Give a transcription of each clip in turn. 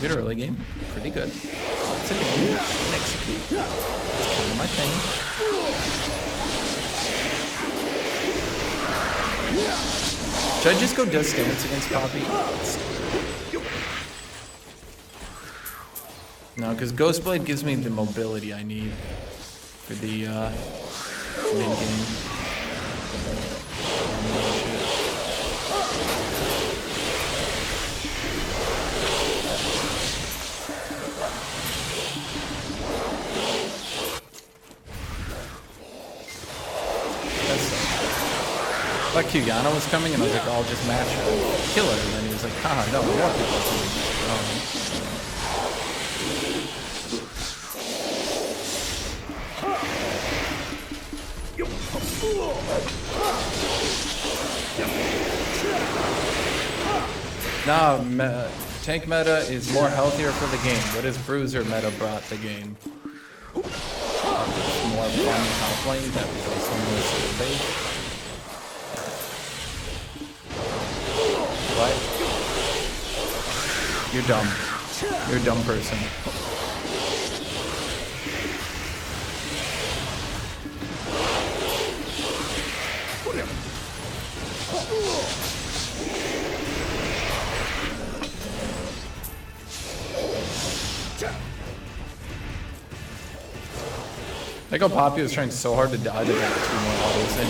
Stupid early game. Pretty good. It's a game. Execute. It's kind of my thing. Should I just go Death Stance against Poppy? No, because Ghostblade gives me the mobility I need for the mid-game. I thought Kyugana was coming, and I was like, oh, I'll just match her and kill her. And then he was like, haha, no, more people are coming. Nah, tank meta is more healthier for the game. What is Bruiser meta brought the game? More fun top lane that was also more bait. What? You're dumb. You're a dumb person. I think Poppy was trying so hard to dodge it that 2 more autos in.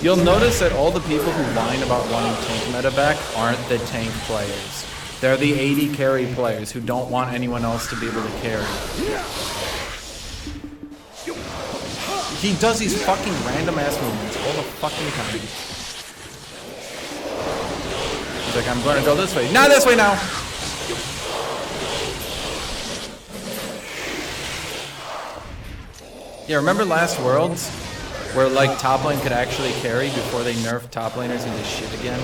You'll notice that all the people who whine about wanting tank meta back aren't the tank players. They're the 80 carry players who don't want anyone else to be able to carry. He does these fucking random ass movements all the fucking time. He's like, I'm going to go this way. Not this way now! Yeah, remember last Worlds? Where like top lane could actually carry before they nerfed top laners into shit again?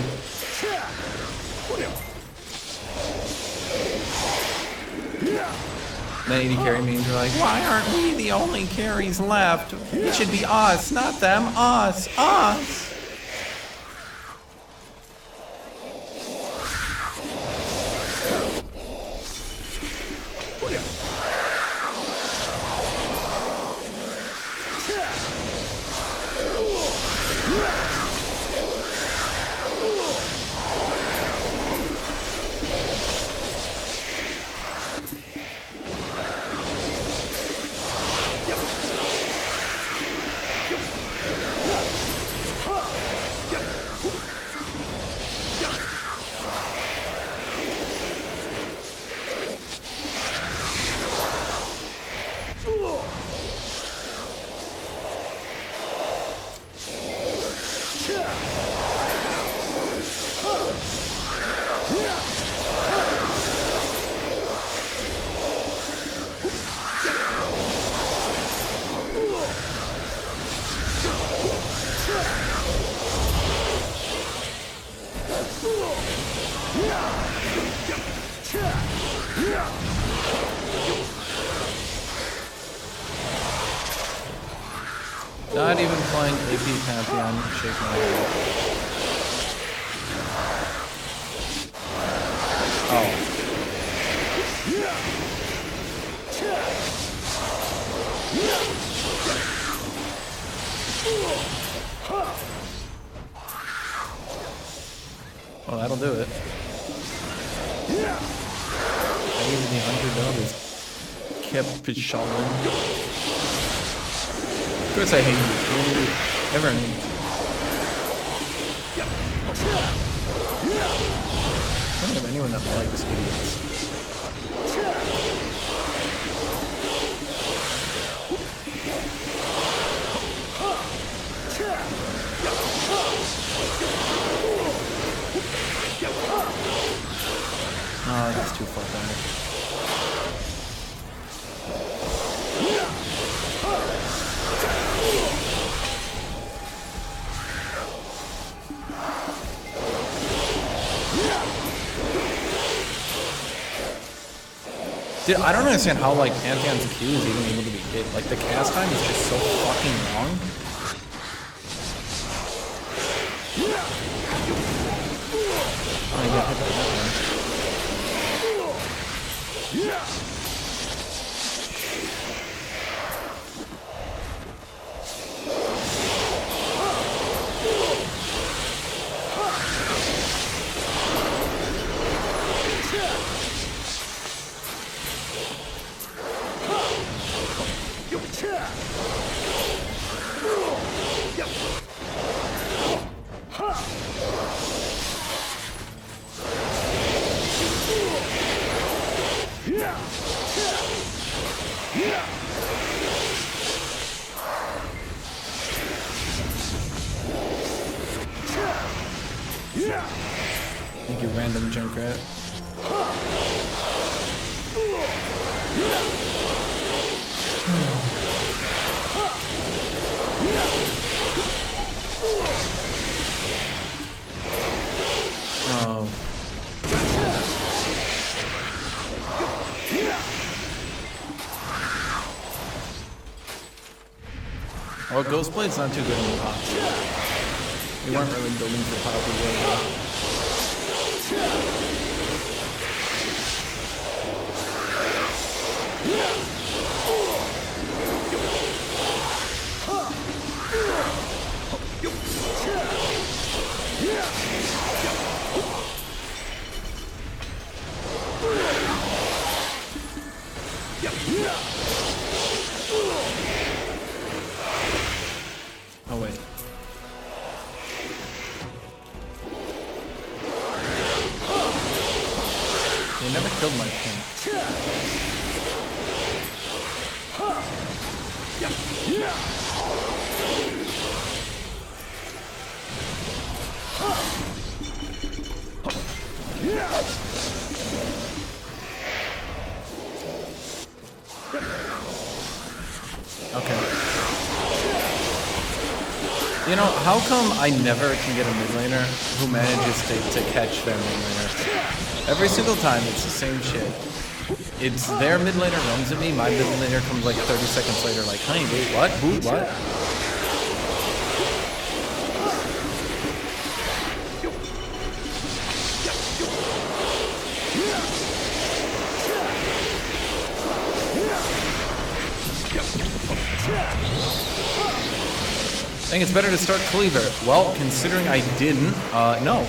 Then 80 carry memes are like, why aren't we the only carries left? It should be us, not them, us, us! Not even playing AP Pantheon, shake my head. Oh. Well, that'll do it. Even the underdog is kept shuttling. Of course I hate you. Everyone hates you. I don't have anyone that likes idiots. Oh, that's too far back. Dude, I don't understand how like Pantheon's Q is even able to be hit. Like the cast time is just so fucking long. I got hit by that one. Thank you, random Junkrat. Oh. Well, Ghostblade's not too good in the pops. We weren't really building for poppy really. Oh wait. They never killed my king. Okay. You know, how come I never can get a mid laner who manages to catch their mid laner? Every single time, it's the same shit. It's their mid laner runs at me, my mid laner comes like 30 seconds later like, honey, wait, what? Who? What? I think it's better to start Cleaver. Well, considering I didn't, no.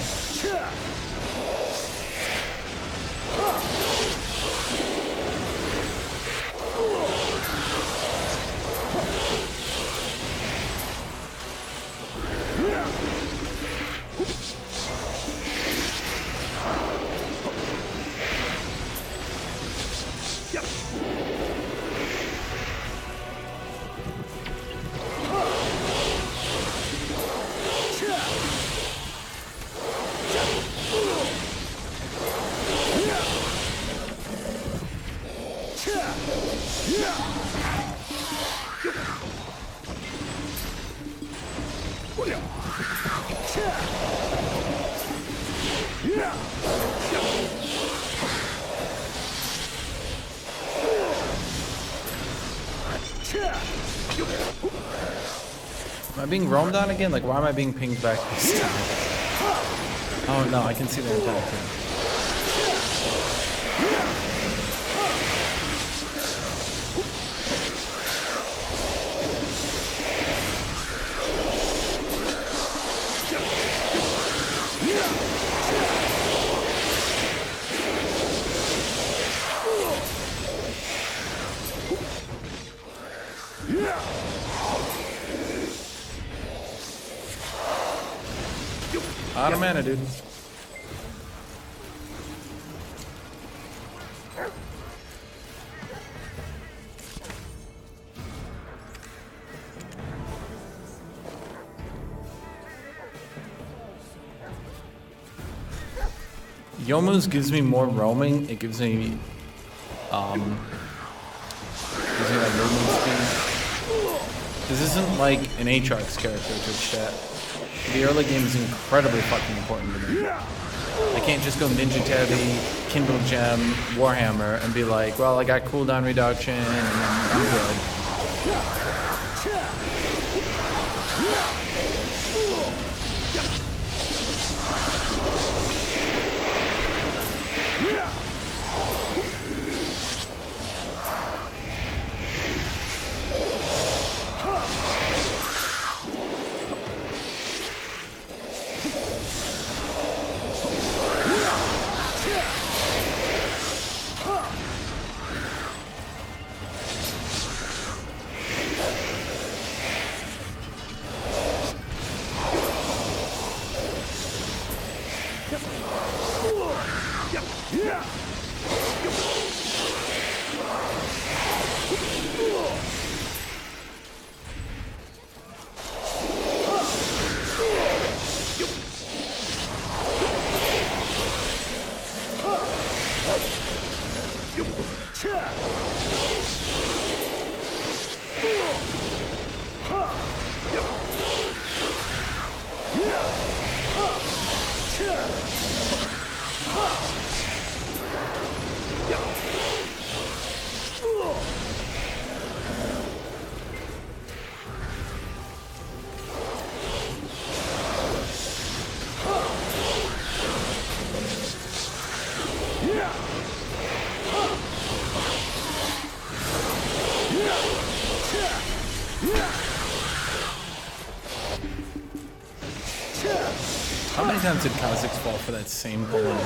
Am I being roamed on again? Like, why am I being pinged back this time? Oh no, I can see the entire thing. Out of mana, dude. Youmuu's gives me more roaming. It gives me like movement speed. This isn't like an Aatrox character, Twitch chat. The early game is incredibly fucking important to me. I can't just go Ninja Tabby, Kindle Gem, Warhammer, and be like, well, I got cooldown reduction, and I'm good. How many times did Kha'Zix fall for that same pull in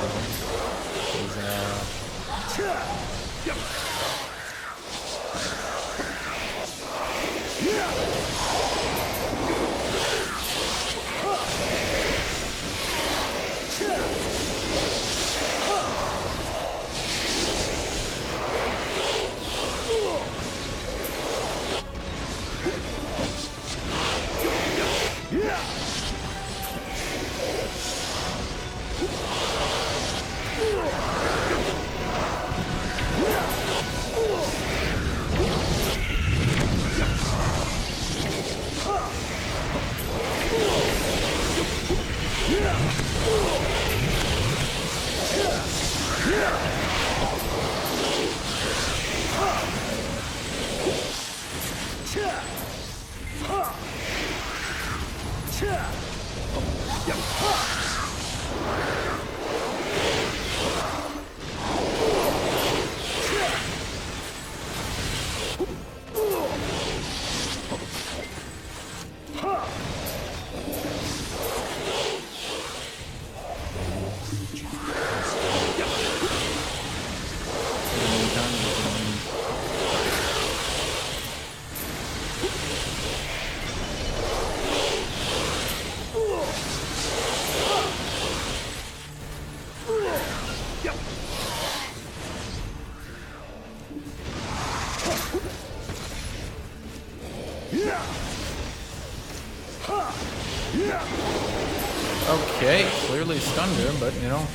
Okay, clearly stunned her, but you know,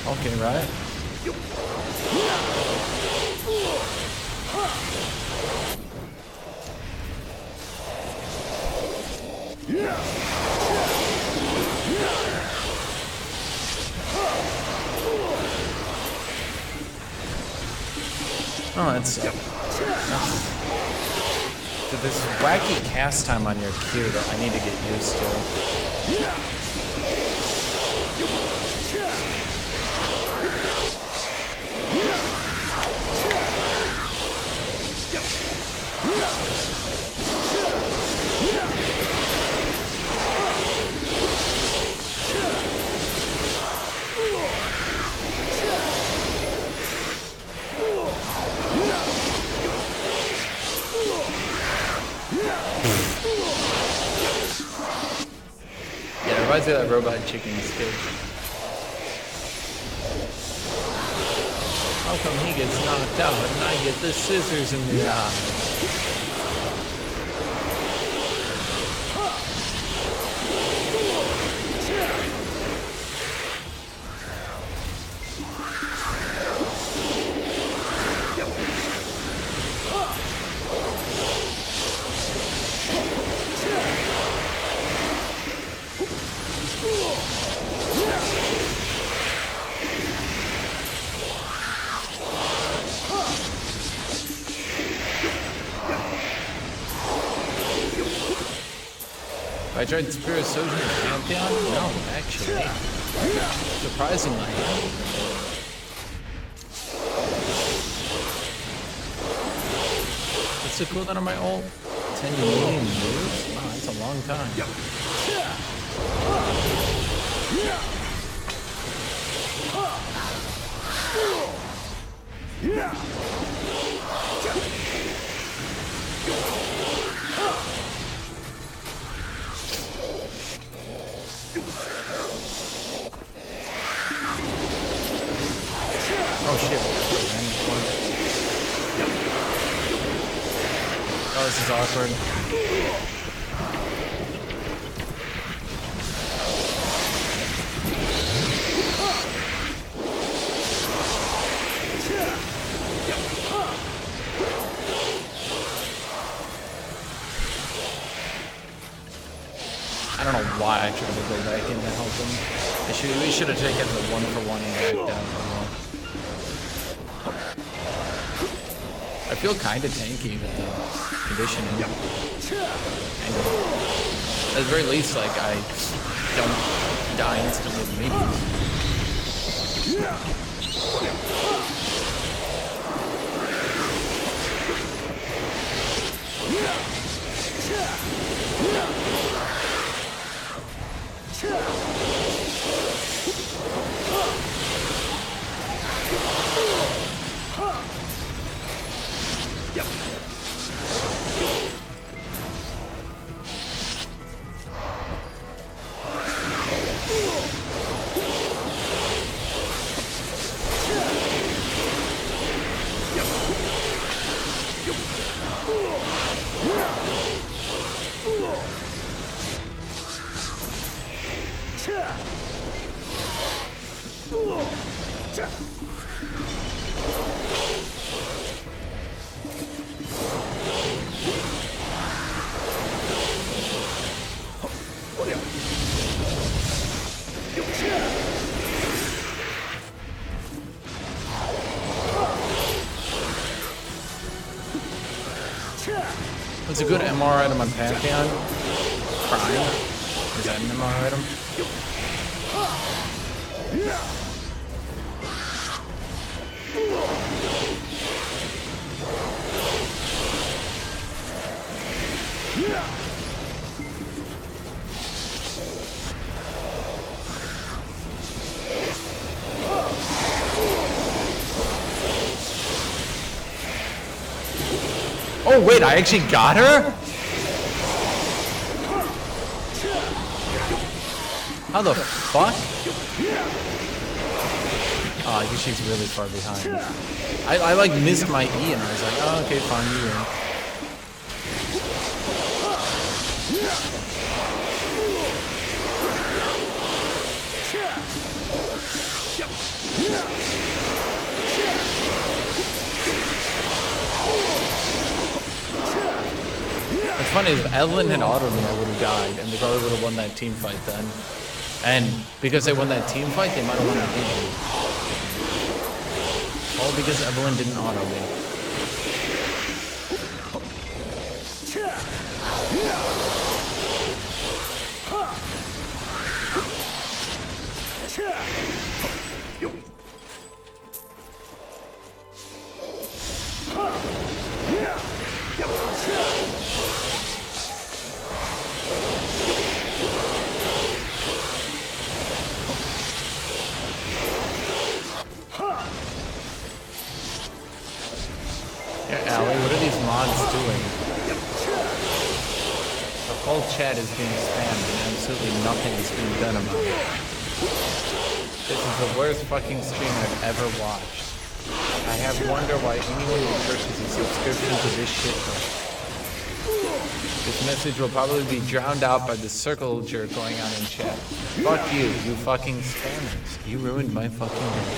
okay, right? Oh, that's this wacky cast time on your Q that I need to get used to. Reminds me of that robot chicken sketch. How come he gets knocked out and I get the scissors in the eye? I tried Spirit Sojourn Pantheon? No, actually. Surprisingly. the cooldown on my ult? 10 million years? Wow, that's a long time. Oh shit. Oh, this is awkward. I don't know why I tried to go back in to help him. We should have taken the 1-for-1 back down for one. I feel kind of tanky with the conditioning. And at the very least, like, I don't die instantly with minions. What's a good MR item on Pantheon? Prime? Is that an MR item? Oh wait, I actually got her? How the fuck? Oh, I guess she's really far behind. I like missed my E and I was like, oh okay, fine, you win. What's funny is if Evelyn had autoed me, I would have died, and they probably would have won that team fight then. And because they won that team fight, they might have won the game. All because Evelyn didn't auto me. Whole chat is being spammed and absolutely nothing is being done about it. This is the worst fucking stream I've ever watched. I have wonder why anyone would purchase a subscription to this shit. This message will probably be drowned out by the circle jerk going on in chat. Fuck you, you fucking spammers. You ruined my fucking day.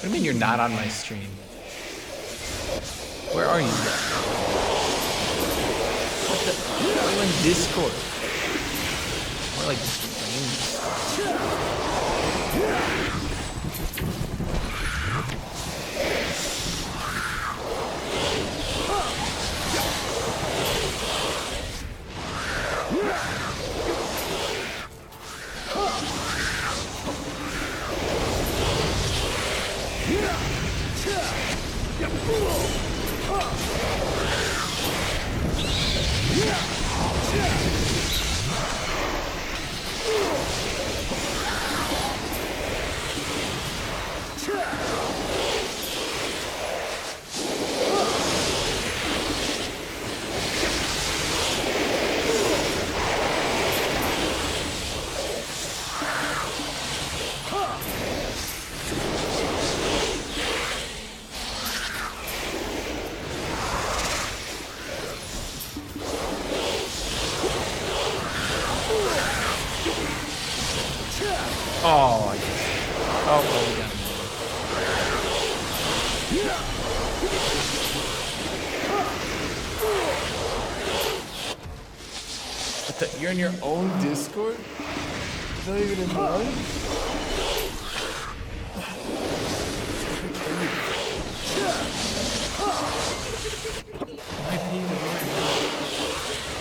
What do you mean you're not on my stream? Where are you guys? What the? Are you in Discord? More like Oh, I guess. Oh, well, we got him. You're in your own Discord? Is that even in mine?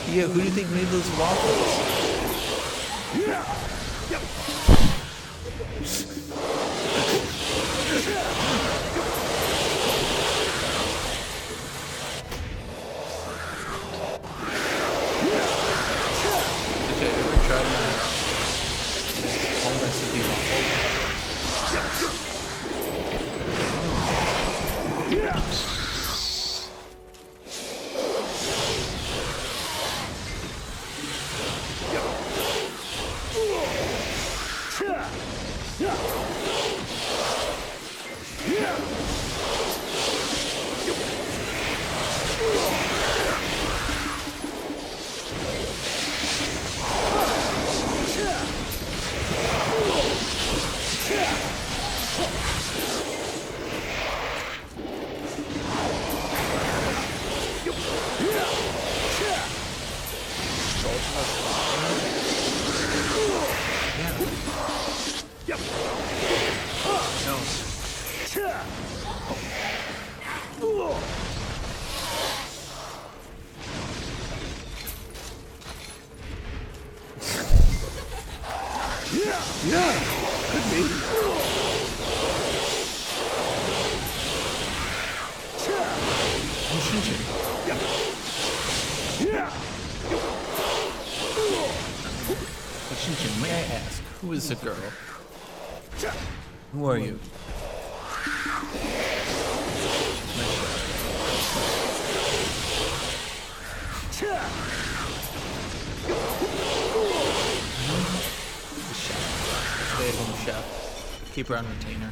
Yeah, who do you think made those waffles? Okay, ever tried my home recipe waffles? Yeah, could be. Shinchin, may I ask, who is the girl? Who are you? Stay-at-home chef. Keep her on retainer.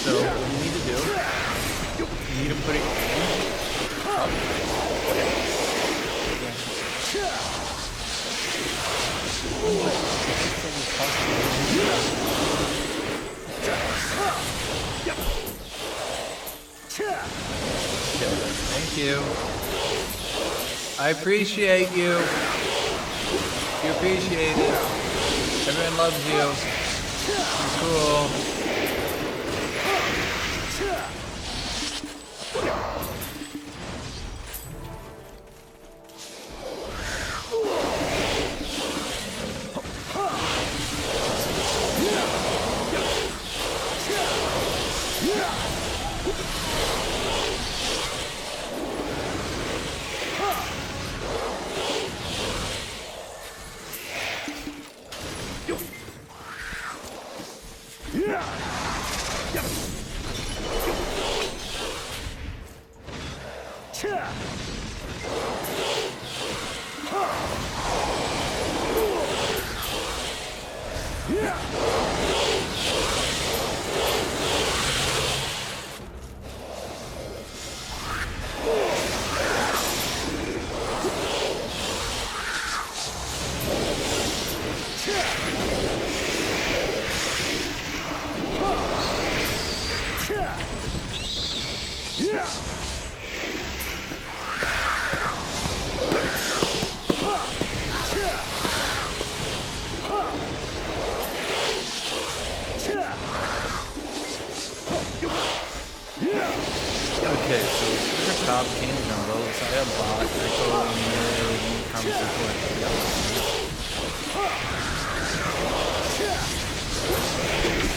So what you need to do, you need to put it up. Thank you. I appreciate you. You appreciate it. Everyone loves you. You're cool. Okay, so super top, King Jungle, Saya bot, Echo mid, Karma support.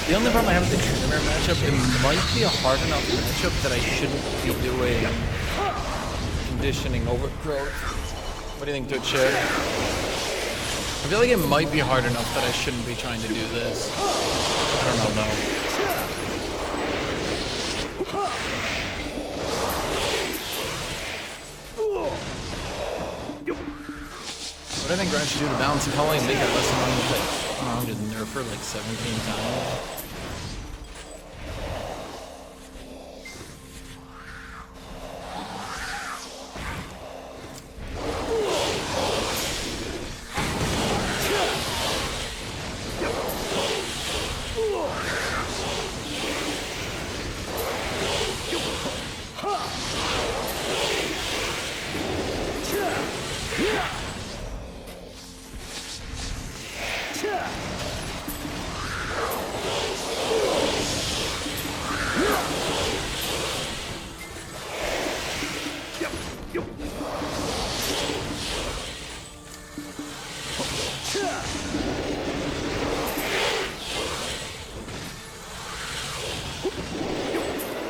The only problem I have with the Trimmer matchup, it might be a hard enough matchup that I shouldn't be doing conditioning overgrowth. What do you think, Twitch Chat? I feel like it might be hard enough that I shouldn't be trying to do this. I don't know though. What I think Grant should do to balance the calling and make it less annoying is like, I don't know, just nerf her like 17 times.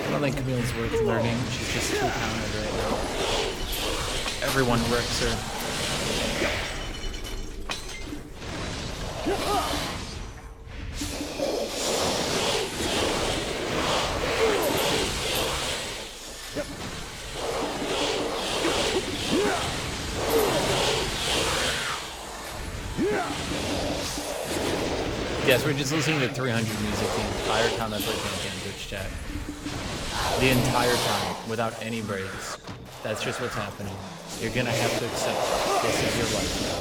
I don't think Camille's worth learning. She's just too countered right now. Everyone wrecks her. Yes, we're just listening to 300 music the entire time that's like on Twitch chat. The entire time, without any breaks. That's just what's happening. You're gonna have to accept it. This is your life now.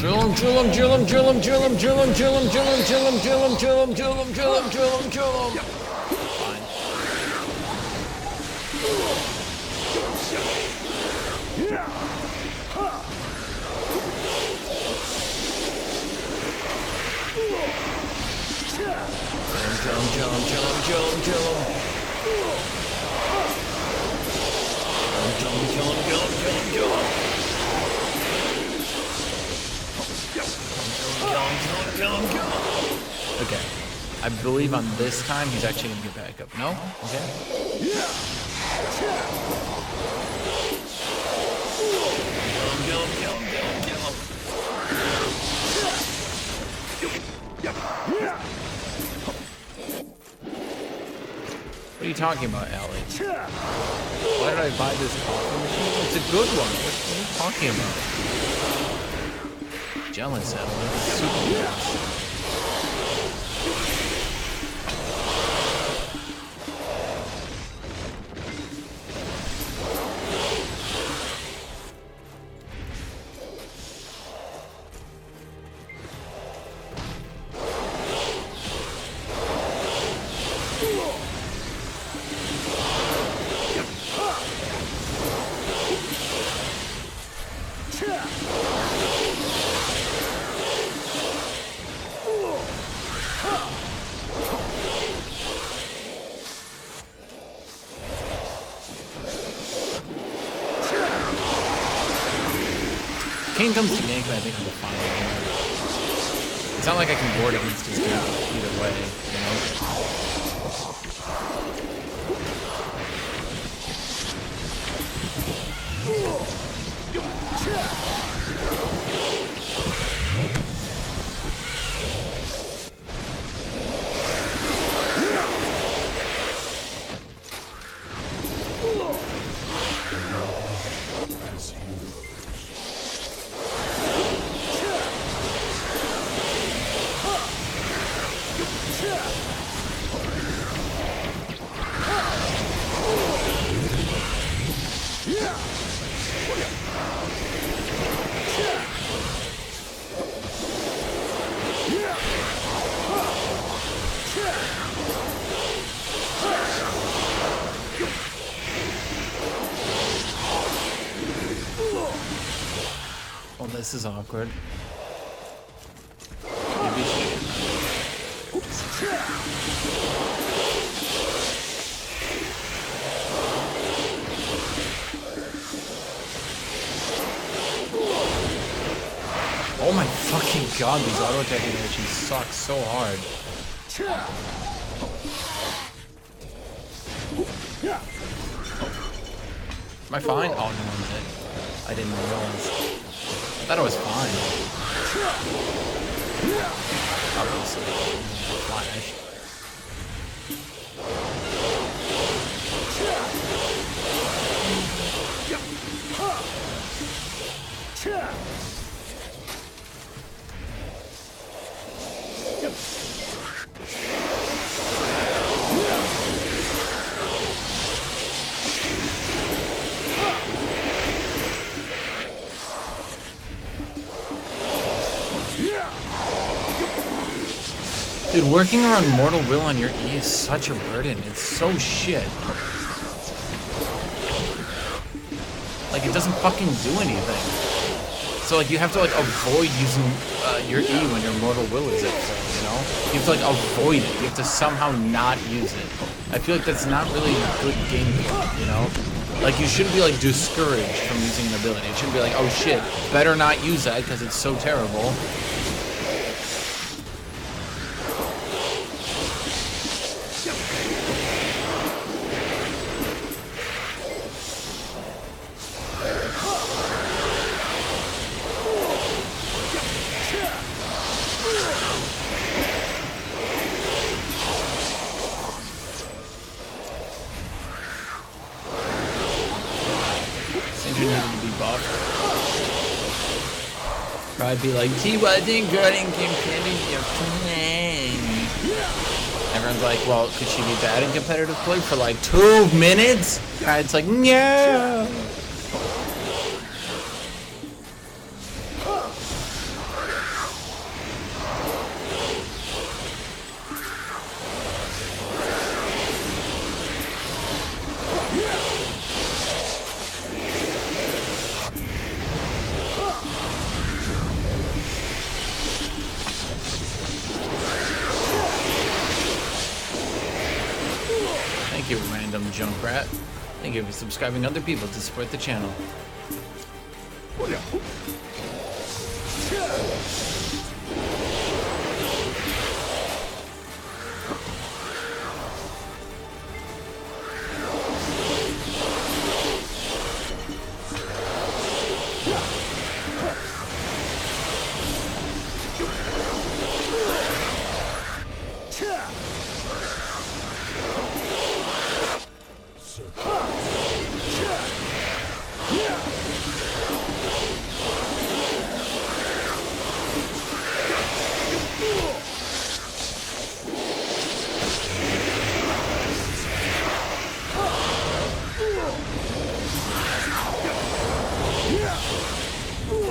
Kill him. Drill him. Fine. Okay. I believe on this time he's actually gonna get back up. No? Okay. What are you talking about, Allie? Why did I buy this coffee machine? It's a good one. What are you talking about? Jealous, Allie. Super jealous. Kane comes to gank, but I think I'm fine. It's not like I can ward against his gank either way, you know? Well, this is awkward. Maybe she Oh my fucking god, these auto attack animations suck so hard. Am I fine? Oh no, I'm dead. I didn't realize. I thought it was fine. Obviously. Flash. Dude, working around Mortal Will on your E is such a burden. It's so shit. Like, it doesn't fucking do anything. So, like, you have to, like, avoid using your E when your Mortal Will is at full, you know? You have to, like, avoid it. You have to somehow not use it. I feel like that's not really good gameplay, you know? Like, you shouldn't be, like, discouraged from using an ability. It shouldn't be like, oh, shit, better not use that because it's so terrible. I'd be like, he wasn't good in competitive play. Everyone's like, well, could she be bad in competitive play for like 2 minutes? It's like, no. Thank you, random Junkrat. Thank you for subscribing other people to support the channel.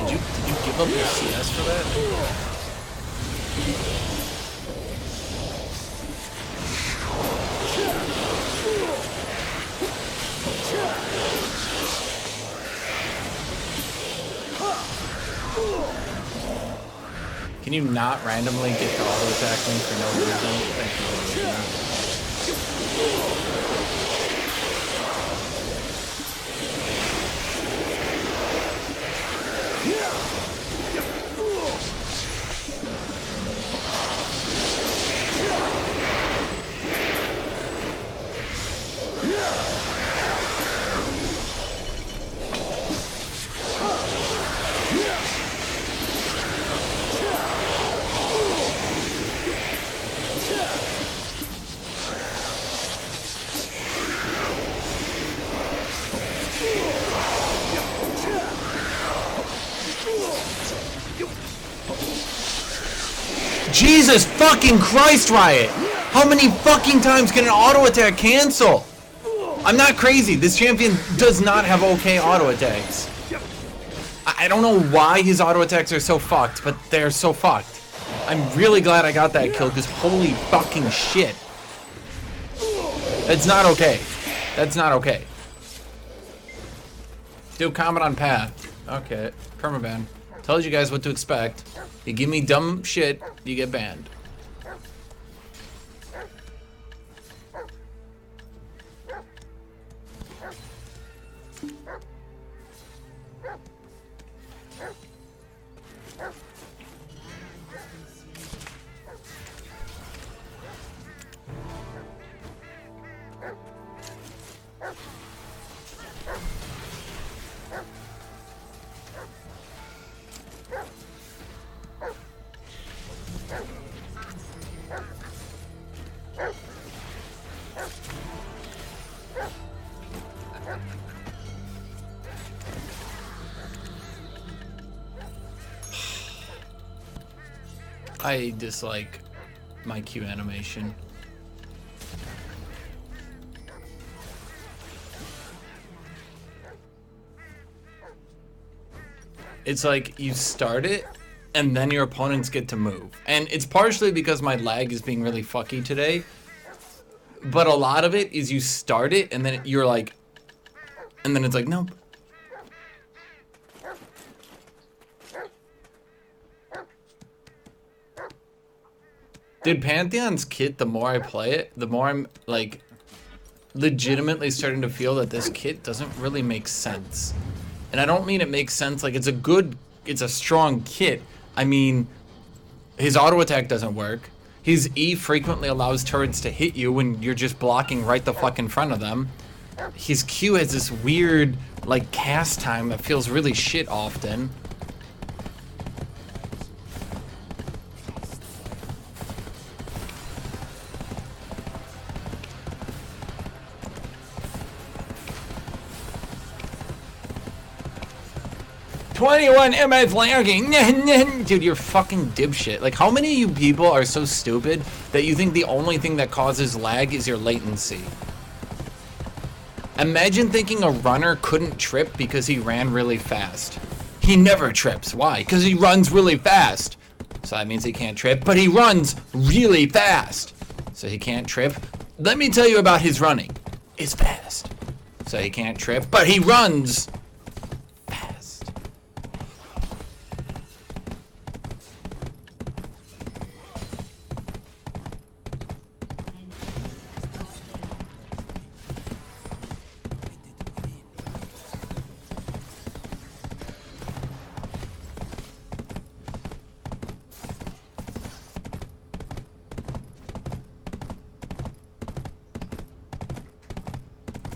Did you give up your CS for that? Can you not randomly get to auto attack me for no reason? Thank you for doing that. Jesus fucking Christ, Riot! How many fucking times can an auto attack cancel? I'm not crazy. This champion does not have okay auto attacks. I don't know why his auto attacks are so fucked, but they're so fucked. I'm really glad I got that kill, because holy fucking shit. It's not okay. That's not okay. Do comment on path. Okay. Permaban. Tells you guys what to expect. You give me dumb shit, you get banned. I dislike my Q animation. It's like you start it and then your opponents get to move. And it's partially because my lag is being really fucky today, but a lot of it is you start it and then you're like, and then it's like, nope. Dude, Pantheon's kit, the more I play it, the more I'm like legitimately starting to feel that this kit doesn't really make sense. And I don't mean it makes sense like it's a strong kit. I mean, his auto attack doesn't work. His E frequently allows turrets to hit you when you're just blocking right the fuck in front of them. His Q has this weird, like, cast time that feels really shit often. "21 MS lagging." Dude, you're fucking dipshit. Like, how many of you people are so stupid that you think the only thing that causes lag is your latency? Imagine thinking a runner couldn't trip because he ran really fast. He never trips. Why? Because he runs really fast. So that means he can't trip, but he runs really fast. So he can't trip. Let me tell you about his running. It's fast. So he can't trip, but he runs fast.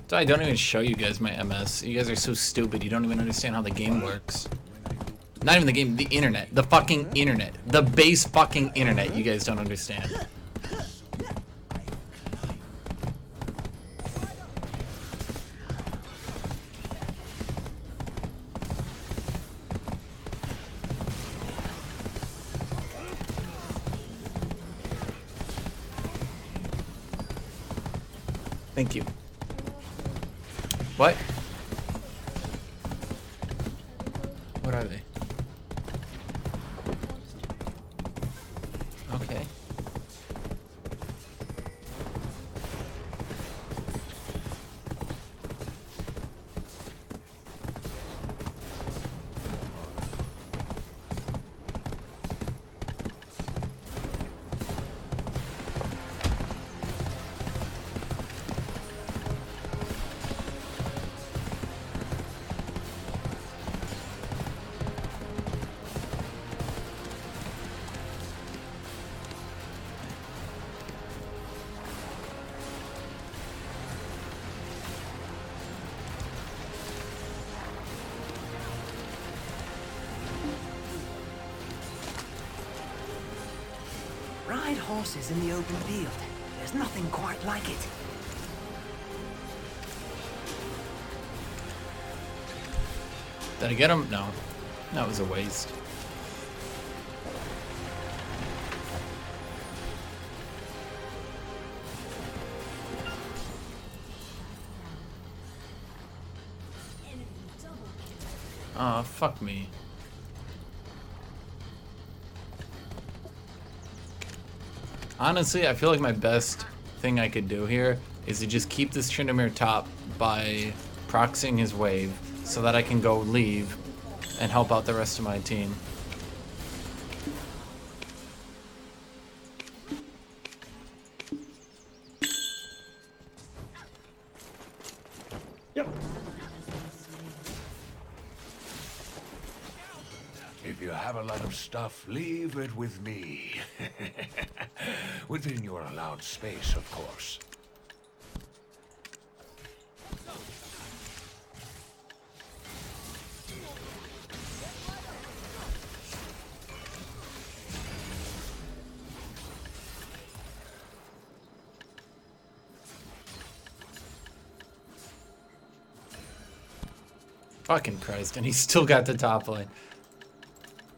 So I don't even show you guys my MS. You guys are so stupid. You don't even understand how the game works. Not even the game, the internet. The fucking internet. The base fucking internet. You guys don't understand. Thank you. What? What are they? Okay. Ride horses in the open field. There's nothing quite like it. Did I get him? No. That was a waste. Aw, fuck me. Honestly, I feel like my best thing I could do here is to just keep this Tryndamere top by proxying his wave so that I can go leave and help out the rest of my team. If you have a lot of stuff, leave it with me. Within your allowed space, of course. Fucking Christ, and he still got the top lane.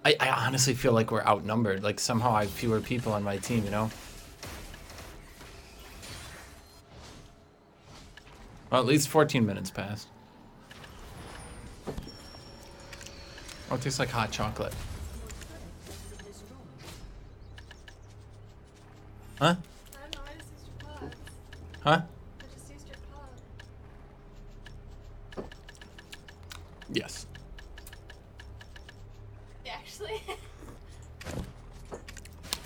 I honestly feel like we're outnumbered. Like, somehow I have fewer people on my team, you know? Well, at least 14 minutes passed. Oh, it tastes like hot chocolate. Huh? I don't know, I just used your pod. Huh? I just used your pod. Yes. Actually.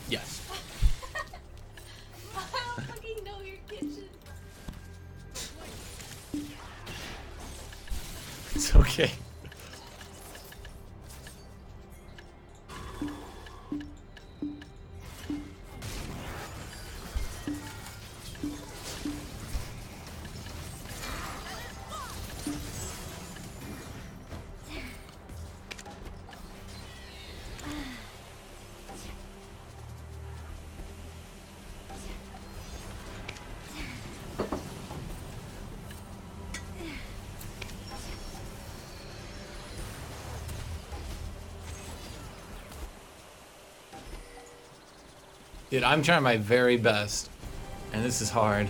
Yes. I don't fucking know your kitchen. It's okay. Dude, I'm trying my very best, and this is hard.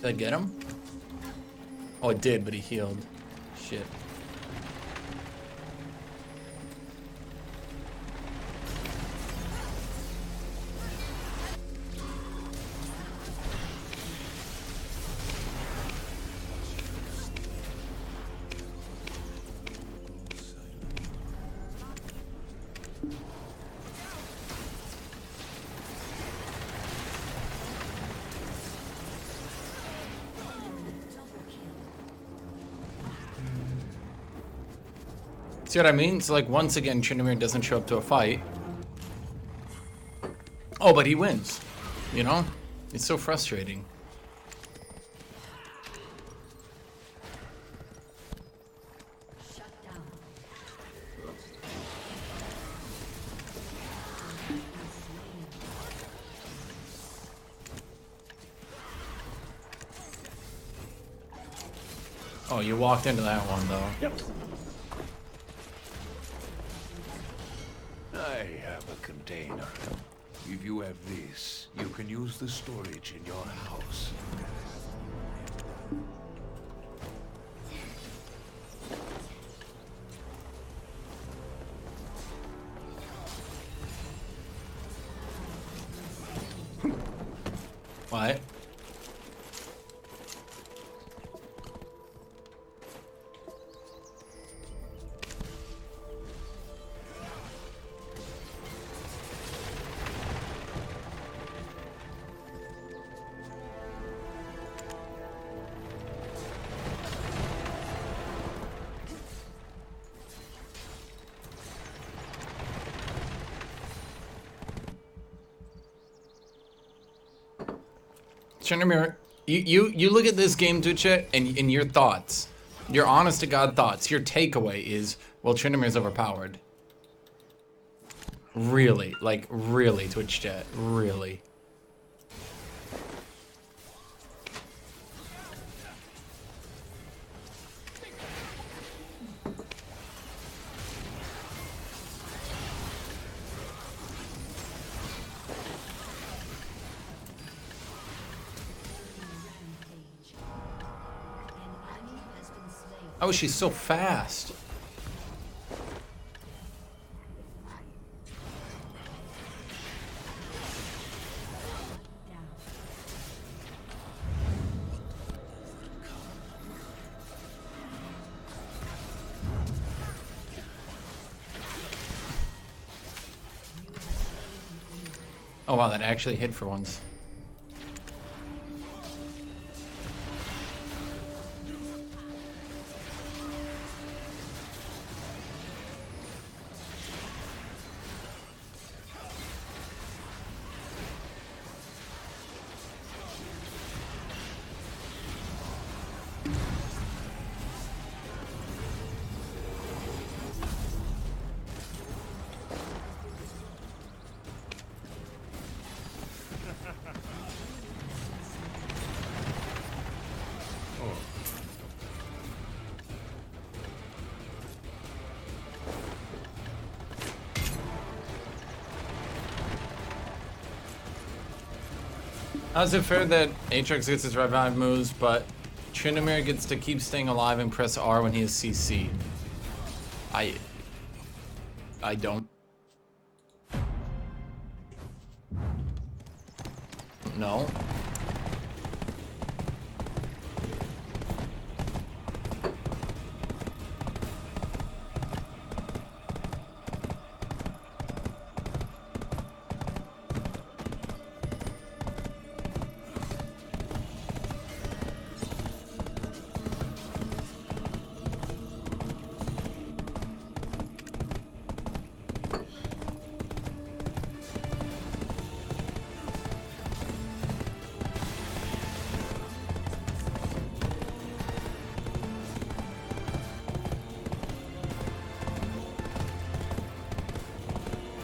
Did I get him? Oh, it did, but he healed. Shit. See what I mean? So like once again, Tryndamere doesn't show up to a fight. Oh, but he wins. You know? It's so frustrating. Oh, you walked into that one though. Yep. I have a container. If you have this, you can use the storage in your house. What? Tryndamere, you look at this game, Duce, and your thoughts, your honest to God thoughts, your takeaway is, well, Tryndamere's overpowered. Really, like really, Twitch chat, really. Oh, she's so fast. Oh wow, that actually hit for once. How's it fair that Aatrox gets his revive moves, but Tryndamere gets to keep staying alive and press R when he is CC? I don't know.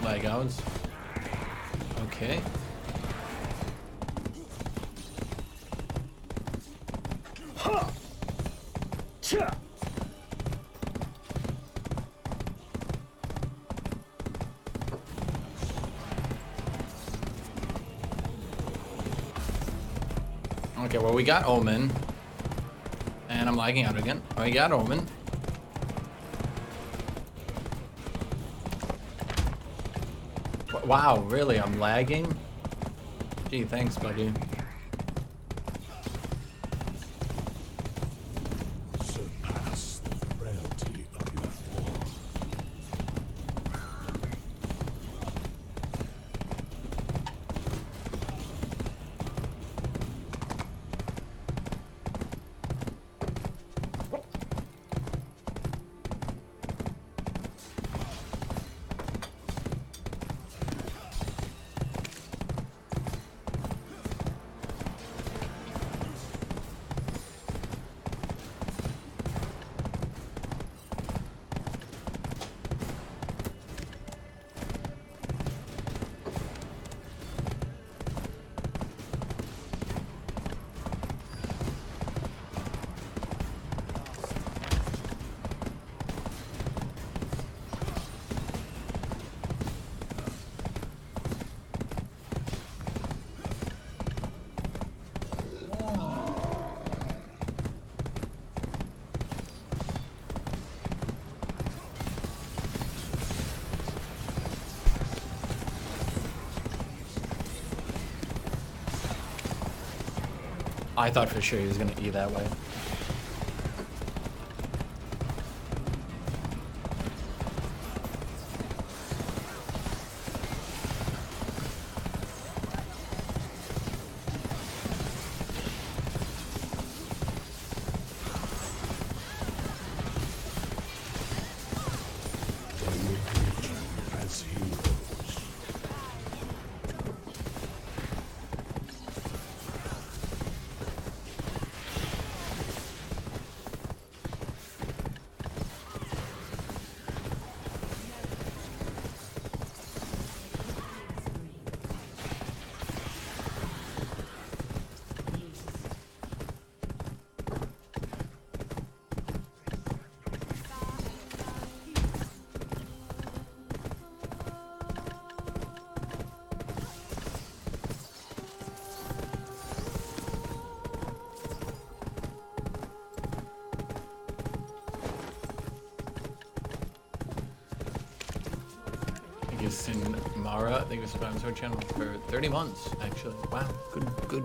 Lag outs. Okay. Okay, well, we got Omen. And I'm lagging out again. We got Omen. Wow, really? I'm lagging? Gee, thanks, buddy. Surpass the frailty of your form. I thought for sure he was gonna E that way. As heroes. Thank you, Sin Mara. Thank you for subscribing to our channel for 30 months, actually. Wow, good.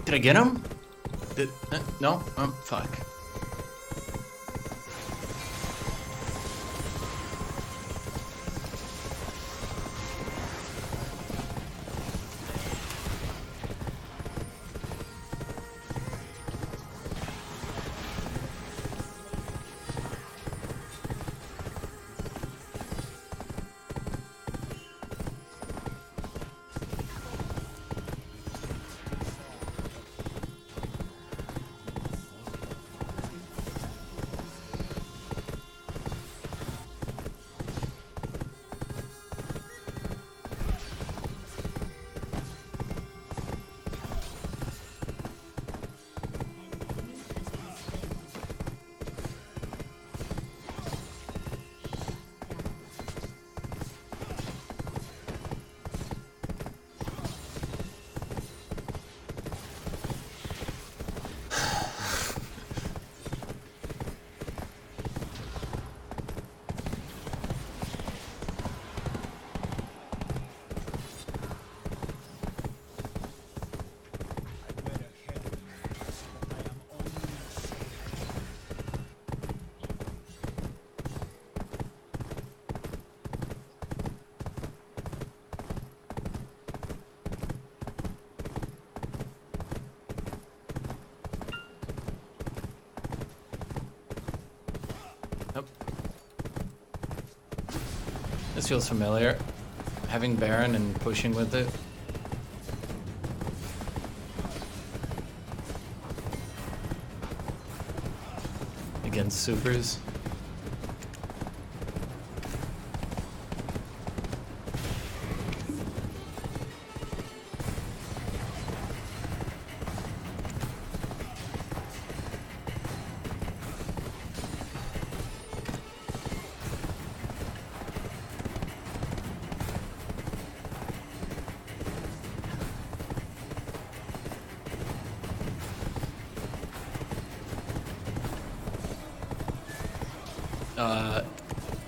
Did I get him? No? Fuck. Nope. This feels familiar. Having Baron and pushing with it. Against supers.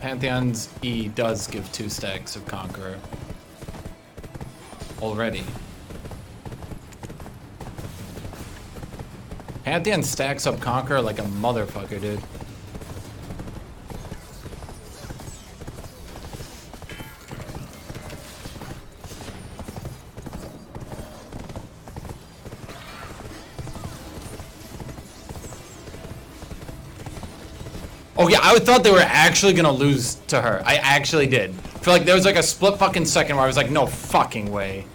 Pantheon's E does give 2 stacks of Conqueror. Already. Pantheon stacks up Conqueror like a motherfucker, dude. Oh yeah, I thought they were actually gonna lose to her. I actually did. For like, there was like a split fucking second where I was like, no fucking way.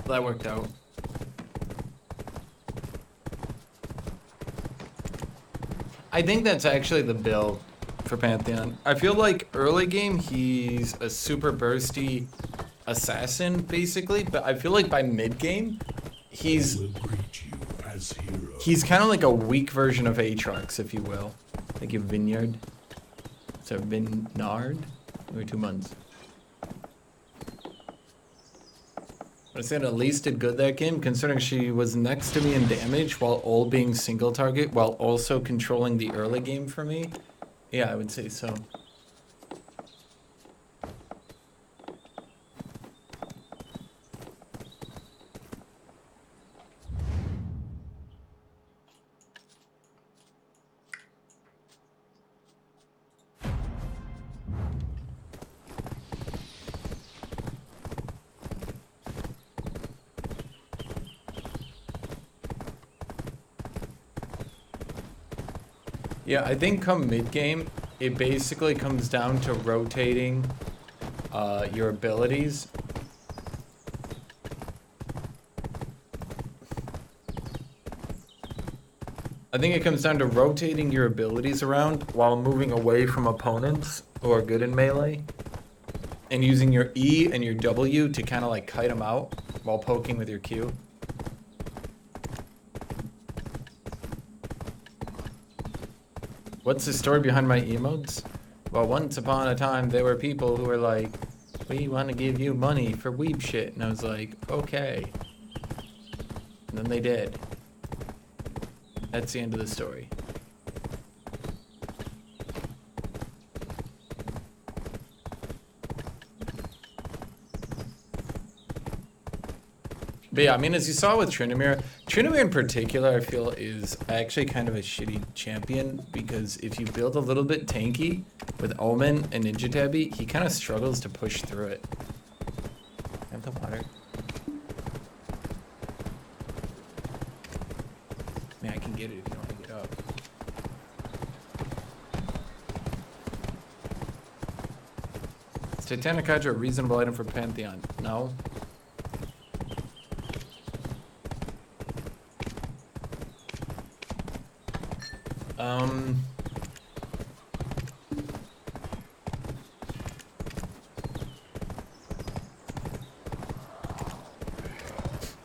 That worked out. I think that's actually the build for Pantheon. I feel like early game, he's a super bursty assassin, basically, but I feel like by mid game, he's kind of like a weak version of Aatrox, if you will. Like a Vineyard. So Vinard? Or 2 months. I said at least did good that game, considering she was next to me in damage while all being single target, while also controlling the early game for me. Yeah, I would say so. Yeah, I think come mid-game, it basically comes down to rotating your abilities. I think it comes down to rotating your abilities around while moving away from opponents who are good in melee. And using your E and your W to kind of like kite them out while poking with your Q. What's the story behind my emotes? Well, once upon a time, there were people who were like, we want to give you money for weeb shit. And I was like, okay. And then they did. That's the end of the story. But yeah, I mean, as you saw with Tryndamere in particular, I feel is actually kind of a shitty champion because if you build a little bit tanky with Omen and Ninja Tabby, he kind of struggles to push through it. Have the water. I mean, I can get it if you want to get up. Is Titanic Hydra a reasonable item for Pantheon? No.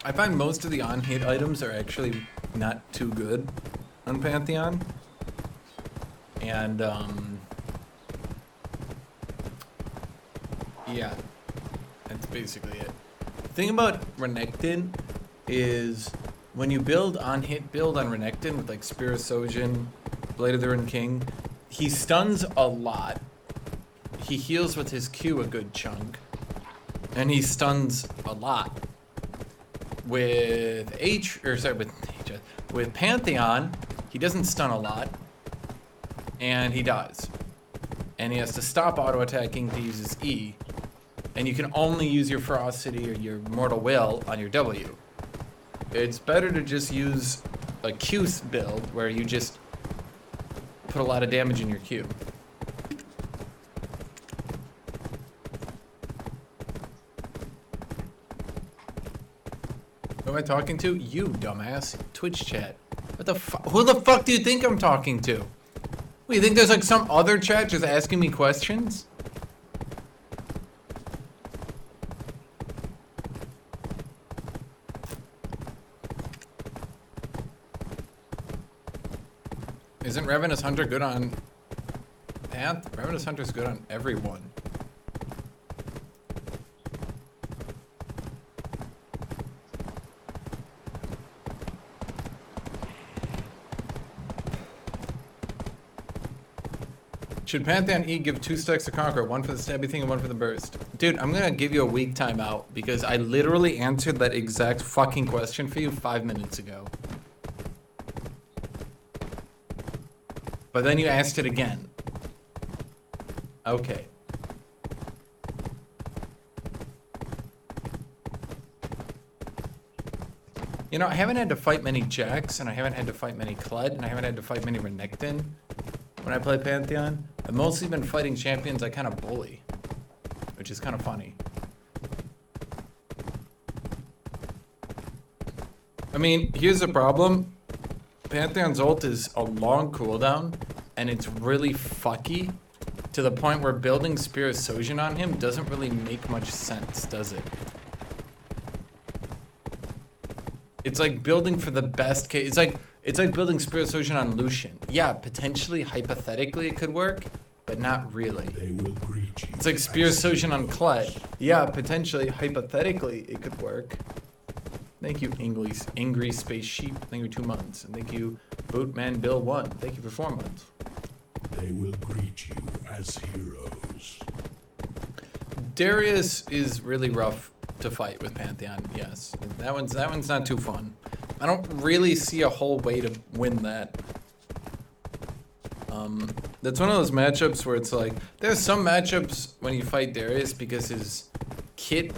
I find most of the on-hit items are actually not too good on Pantheon. And, yeah, that's basically it. The thing about Renekton is when you build on-hit build on Renekton with like Spirosojin, Blade of the Ruined King, he stuns a lot. He heals with his Q a good chunk. And he stuns a lot. With with Pantheon, he doesn't stun a lot. And he dies. And he has to stop auto-attacking to use his E. And you can only use your Ferocity or your Mortal Will on your W. It's better to just use a Q build where you just put a lot of damage in your Q. Who am I talking to? You, dumbass. Twitch chat. What the fuck? Who the fuck do you think I'm talking to? What, you think there's like some other chat just asking me questions? Isn't Ravenous Hunter good on Panth? Ravenous Hunter's good on everyone. Should Pantheon E give 2 stacks to Conqueror, 1 for the stabby thing and 1 for the burst? Dude, I'm gonna give you a week timeout because I literally answered that exact fucking question for you 5 minutes ago. But then you asked it again. Okay. You know, I haven't had to fight many Jacks, and I haven't had to fight many Kled, and I haven't had to fight many Renekton when I play Pantheon. I've mostly been fighting champions I kind of bully, which is kind of funny. I mean, here's the problem. Pantheon's ult is a long cooldown, and it's really fucky to the point where building Spirosojin on him doesn't really make much sense, does it? It's like building for the best case. It's like building Spirosojin on Lucian. Yeah, potentially, hypothetically, it could work, but not really. They will greet you. It's like Spirosojin on Kled. Yeah, potentially, hypothetically, it could work. Thank you, Angry Space Sheep. Thank you for 2 months. And thank you, Bootman Bill 1. Thank you for 4 months. They will greet you as heroes. Darius is really rough to fight with Pantheon, yes. That one's not too fun. I don't really see a whole way to win that. That's one of those matchups where it's like, there's some matchups when you fight Darius because his kit...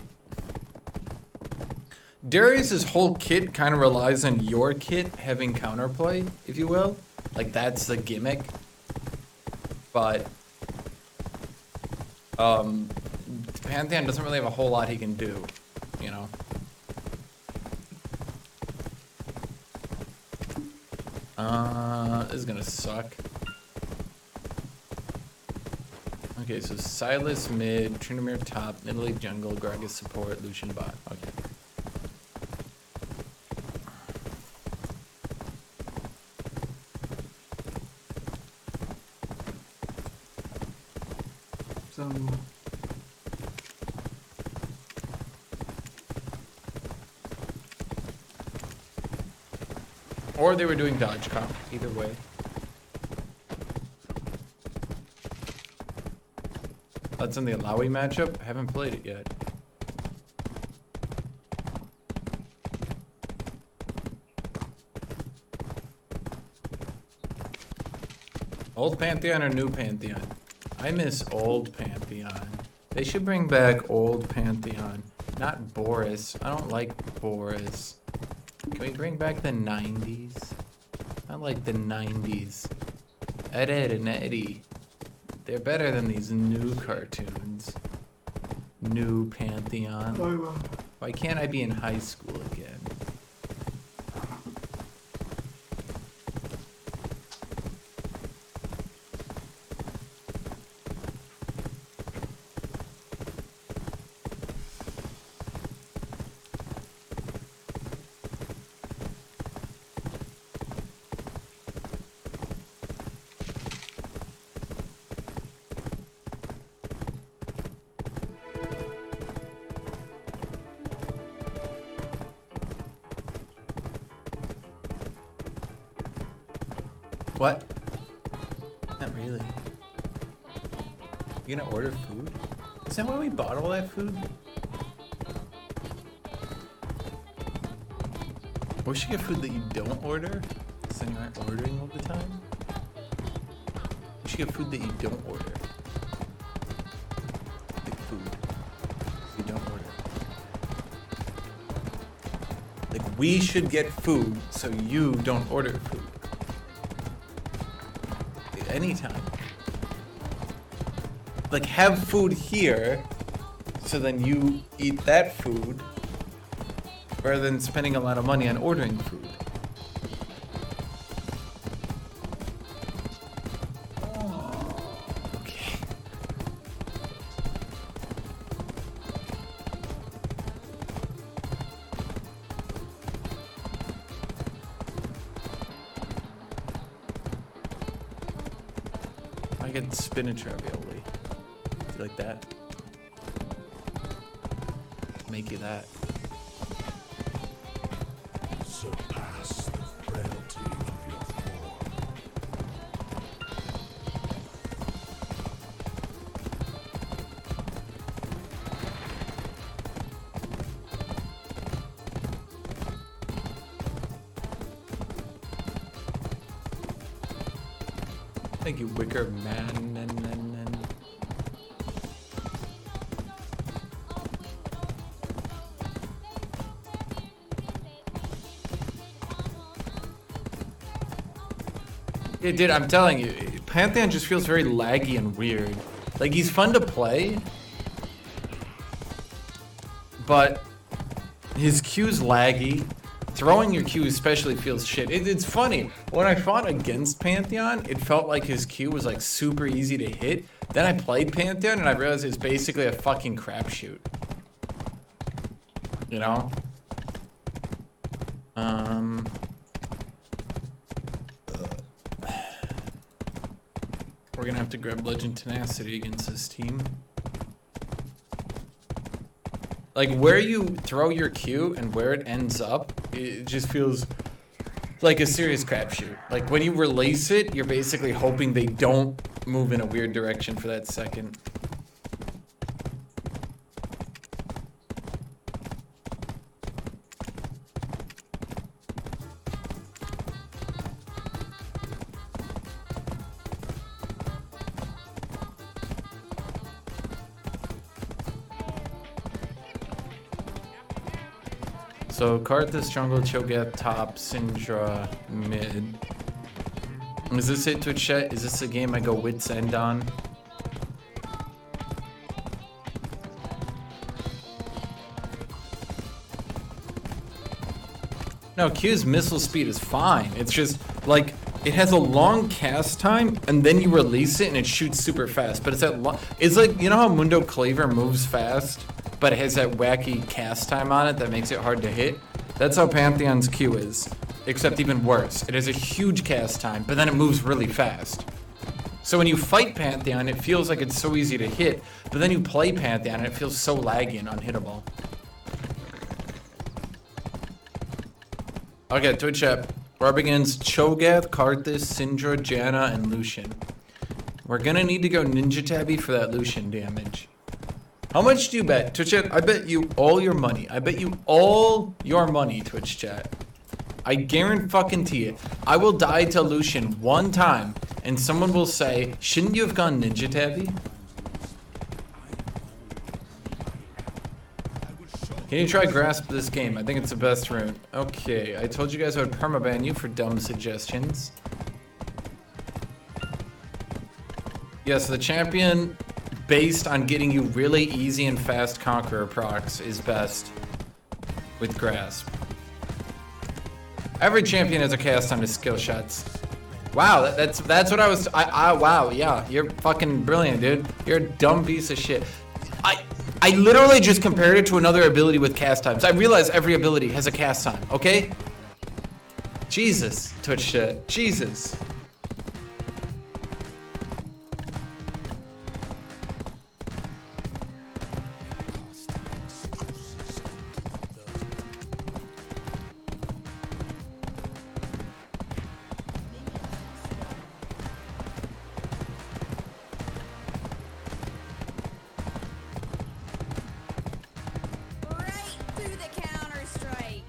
Darius's whole kit kind of relies on your kit having counterplay, if you will. Like, that's the gimmick. But, Pantheon doesn't really have a whole lot he can do, you know? This is gonna suck. Okay, so Silas mid, Tryndamere top, Nidalee jungle, Gragas support, Lucian bot. Okay. So... Or they were doing dodge comp, either way. That's in the Alawi matchup. I haven't played it yet. Old Pantheon or new Pantheon? I miss old Pantheon. They should bring back old Pantheon, not Boris. I don't like Boris. Can we bring back the 90s? I like the 90s. Ed, Ed, and Eddie. They're better than these new cartoons. new Pantheon. Why can't I be in high school again? What? Not really. You gonna order food? Is that why we bought all that food? We should get food that you don't order, so you aren't ordering all the time. We should get food that you don't order. Like food. You don't order. Like we should get food so you don't order food. Anytime. Like have food here so then you eat that food rather than spending a lot of money on ordering food. Okay. I get spinach ravioli. Do you like that? Make you that. Surpass the frailty of your form. Thank you, Wicker Man. Yeah, dude, I'm telling you, Pantheon just feels very laggy and weird. Like, he's fun to play, but his Q's laggy. Throwing your Q especially feels shit. It's funny. When I fought against Pantheon, it felt like his Q was like super easy to hit. Then I played Pantheon and I realized it's basically a fucking crapshoot. You know? We're gonna have to grab Legend Tenacity against this team. Like, where you throw your Q and where it ends up, it just feels like a serious crapshoot. Like, when you release it, you're basically hoping they don't move in a weird direction for that second. So Karthus jungle, Cho'Gath top, Syndra mid. Is this it, Twitch chat? Is this a game I go wits end on? No, Q's missile speed is fine. It's just like it has a long cast time, and then you release it and it shoots super fast. But it's that it's like, you know how Mundo Claver moves fast, but it has that wacky cast time on it that makes it hard to hit? That's how Pantheon's Q is, except even worse. It has a huge cast time, but then it moves really fast. So when you fight Pantheon, it feels like it's so easy to hit, but then you play Pantheon and it feels so laggy and unhittable. Okay, Twitch chat. We're up against Cho'Gath, Karthus, Syndra, Janna, and Lucian. We're gonna need to go Ninja Tabby for that Lucian damage. How much do you bet? Twitch chat, I bet you all your money. I bet you all your money, Twitch chat. I guarantee it. I will die to Lucian one time, and someone will say, shouldn't you have gone Ninja Tabby? Can you try Grasp this game? I think it's the best rune. Okay, I told you guys I would permaban you for dumb suggestions. Yes, the champion based on getting you really easy and fast Conqueror procs is best with Grasp. Every champion has a cast on his skill shots. Wow, that's what I was. Wow, yeah, you're fucking brilliant, dude. You're a dumb piece of shit. I literally just compared it to another ability with cast times. I realize every ability has a cast time. Okay. Jesus, Twitch chat. Jesus. Right through the counter strike.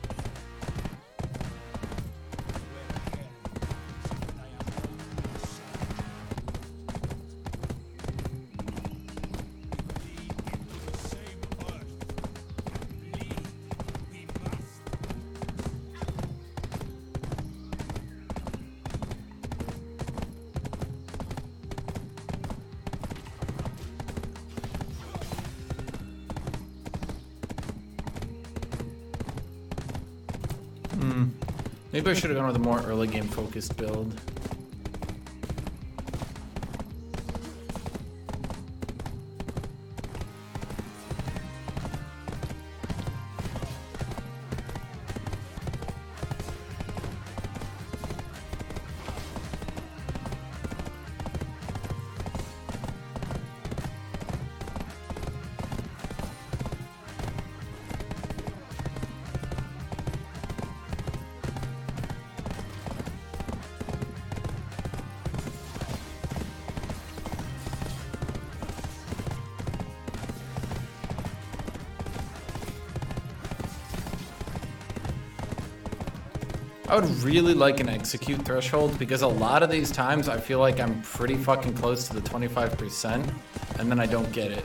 Maybe I should have gone with a more early game focused build. I would really like an execute threshold because a lot of these times I feel like I'm pretty fucking close to the 25% and then I don't get it.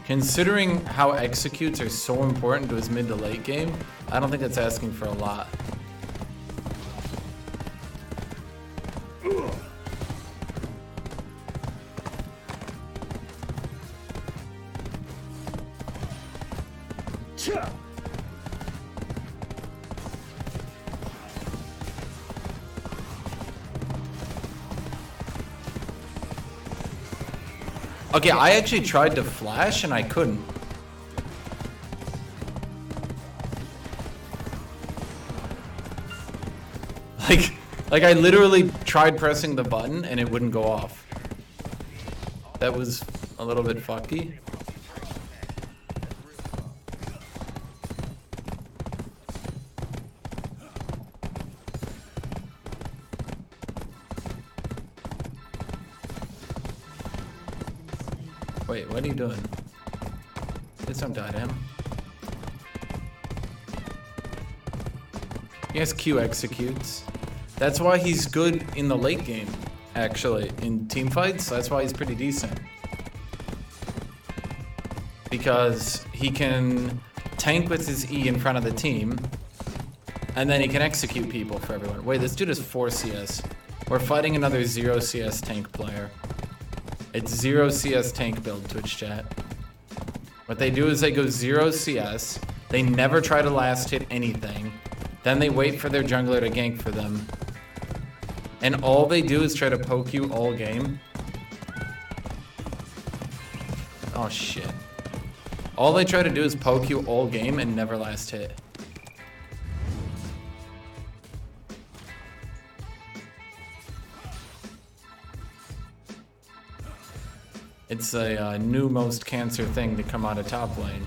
Considering how executes are so important to his mid to late game, I don't think that's asking for a lot. Okay, I actually tried to flash and I couldn't. Like I literally tried pressing the button and it wouldn't go off. That was a little bit fucky. Wait, what are you doing? Please don't die to him. He has Q executes. That's why he's good in the late game, actually, in team fights. That's why he's pretty decent. Because he can tank with his E in front of the team, and then he can execute people for everyone. Wait, this dude is 4 CS. We're fighting another 0 CS tank player. It's 0 CS tank build, Twitch chat. What they do is they go 0 CS, they never try to last hit anything, then they wait for their jungler to gank for them, and all they do is try to poke you all game. Oh shit. All they try to do is poke you all game and never last hit. It's a new most cancer thing to come out of top lane.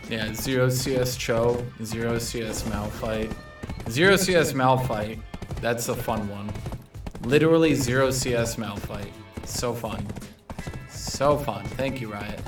Yeah, 0 CS Cho, 0 CS Malphite. 0 CS Malphite, that's a fun one. Literally 0 CS Malphite. So fun. So fun. Thank you, Riot.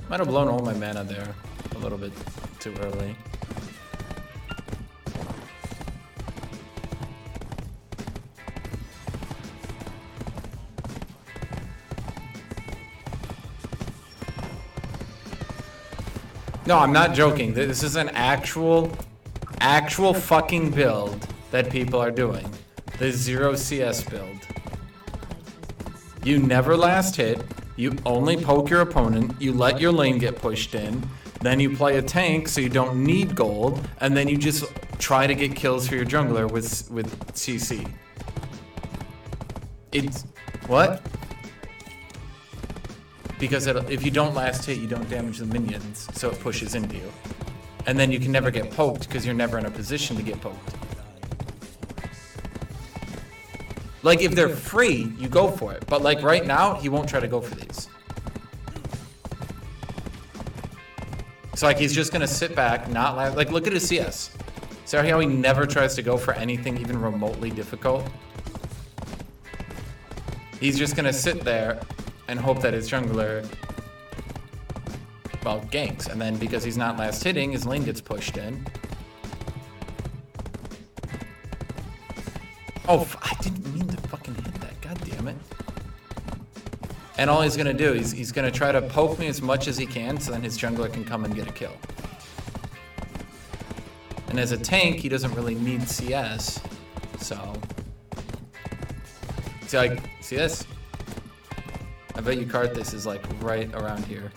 Might have blown all my mana there a little bit too early. No, I'm not joking. This is an actual fucking build that people are doing. The 0 CS build. You never last hit. You only poke your opponent. You let your lane get pushed in. Then you play a tank so you don't need gold. And then you just try to get kills for your jungler with CC. It's... What? Because if you don't last hit, you don't damage the minions, so it pushes into you. And then you can never get poked because you're never in a position to get poked. Like, if they're free, you go for it. But like right now, he won't try to go for these. So like, he's just gonna sit back, not last. Like, look at his CS. See how he never tries to go for anything even remotely difficult? He's just gonna sit there and hope that his jungler, well, ganks. And then because he's not last hitting, his lane gets pushed in. Oh, I didn't mean to fucking hit that. God damn it. And all he's gonna do is he's gonna try to poke me as much as he can so then his jungler can come and get a kill. And as a tank, he doesn't really need CS, so. See, like, see this? I bet you Karthus is like right around here.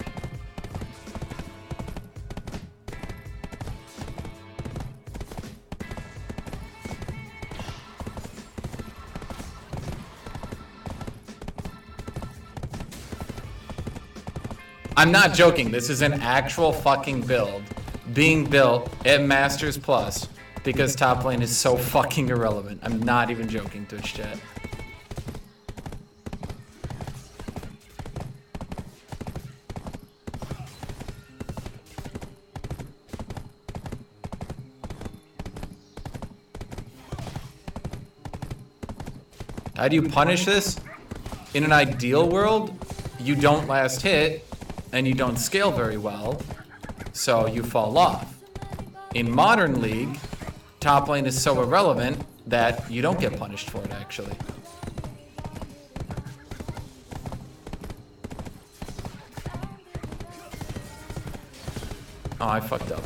I'm not joking. This is an actual fucking build being built at Masters Plus because top lane is so fucking irrelevant. I'm not even joking, Twitch chat. How do you punish this? In an ideal world, you don't last hit and you don't scale very well, so you fall off. In Modern League, top lane is so irrelevant that you don't get punished for it, actually. Oh, I fucked up.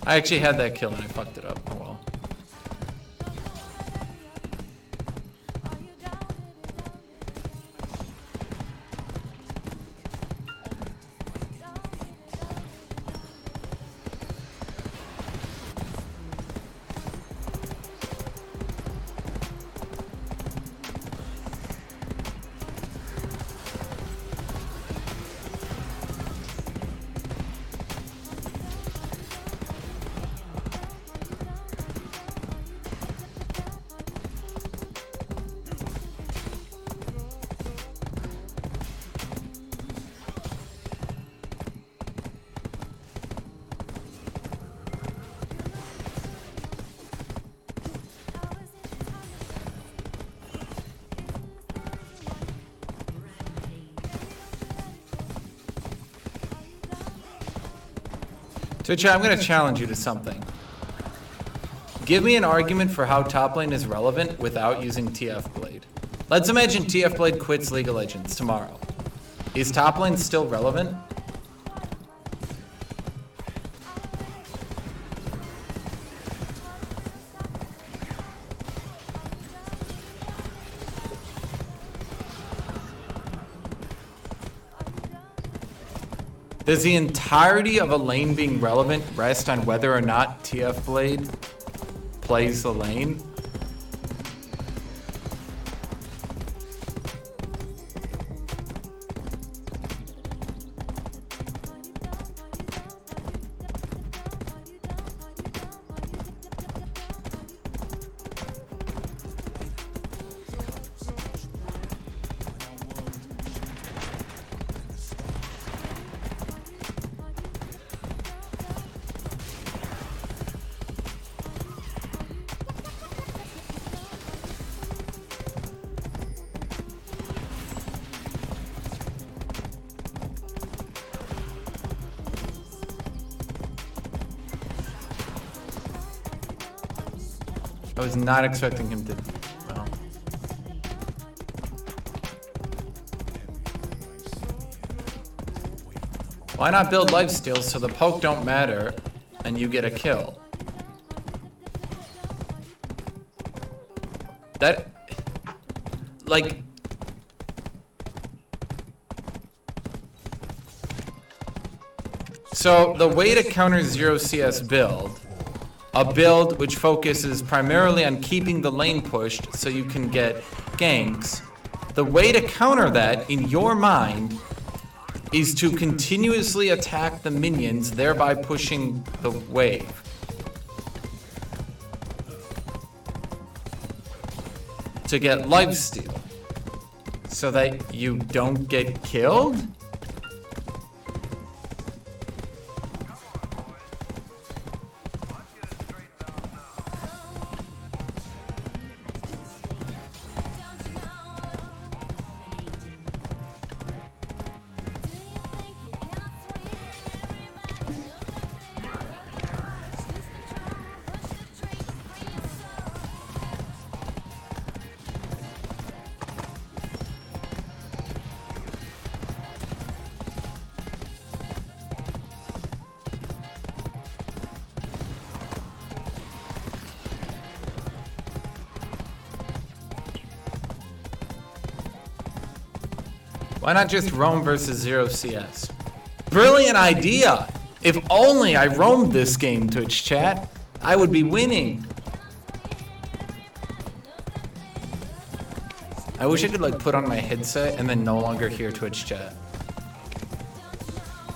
I actually had that kill and I fucked it up. Oh well. Twitch, I'm gonna challenge you to something. Give me an argument for how top lane is relevant without using TF Blade. Let's imagine TF Blade quits League of Legends tomorrow. Is top lane still relevant? Does the entirety of a lane being relevant rest on whether or not TF Blade plays the lane? I was not expecting him to. Well. Why not build lifesteals so the poke don't matter and you get a kill? That, like, so the way to counter 0 CS build, a build which focuses primarily on keeping the lane pushed so you can get ganks, the way to counter that in your mind is to continuously attack the minions, thereby pushing the wave. To get lifesteal. So that you don't get killed? Why not just roam versus 0 CS? Brilliant idea! If only I roamed this game, Twitch chat, I would be winning. I wish I could like put on my headset and then no longer hear Twitch chat.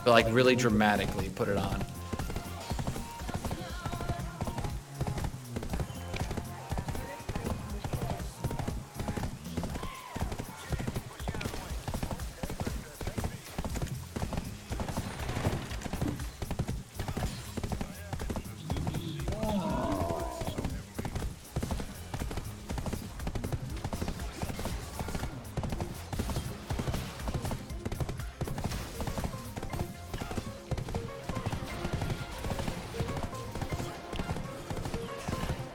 But like really dramatically put it on.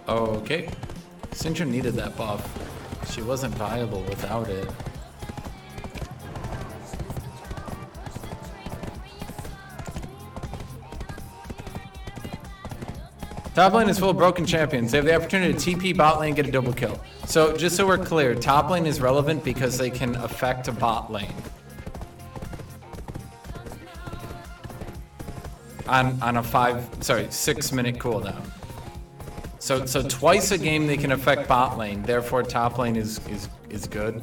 Okay. Syndra needed that buff. She wasn't viable without it. Top lane is full of broken champions. They have the opportunity to TP bot lane and get a double kill. So just so we're clear, top lane is relevant because they can affect a bot lane. On a 6-minute cooldown. So twice a game they can affect bot lane, therefore top lane is good.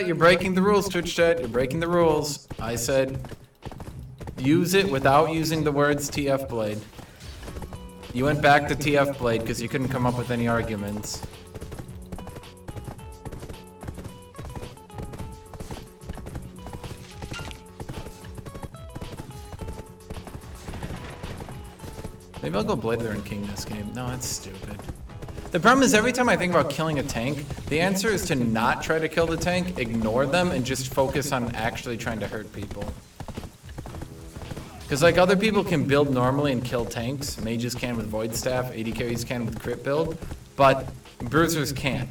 You're breaking the rules, Twitch chat. You're breaking the rules. I said use it without using the words TF Blade. You went back to TF Blade because you couldn't come up with any arguments. Maybe I'll go Blade there and King this game. No, that's stupid. The problem is every time I think about killing a tank, the answer is to not try to kill the tank, ignore them, and just focus on actually trying to hurt people. Because like other people can build normally and kill tanks, mages can with Void Staff, AD carries can with crit build, but bruisers can't.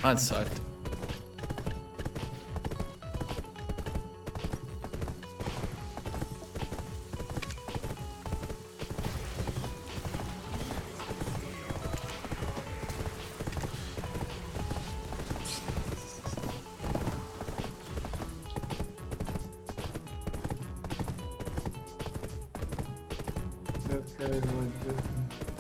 That sucked. That guy went different.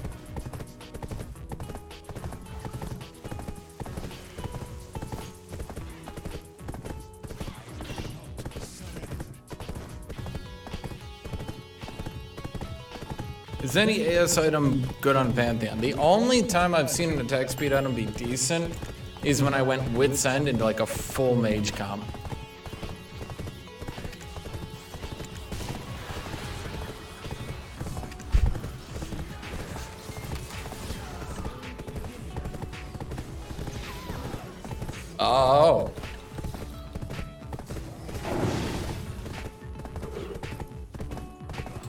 Is any AS item good on Pantheon? The only time I've seen an attack speed item be decent is when I went Wit's End into like a full mage comp. Oh.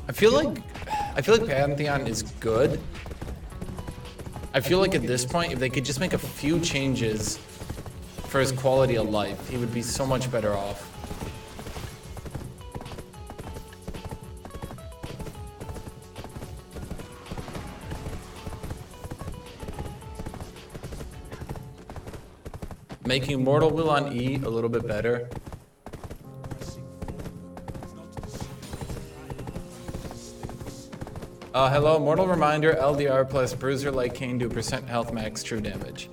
I feel like Pantheon is good. I feel like at this point, if they could just make a few changes for his quality of life, he would be so much better off. Making Mortal Will on E a little bit better. Hello, Mortal Reminder, LDR plus Bruiser like Kane do percent health max true damage.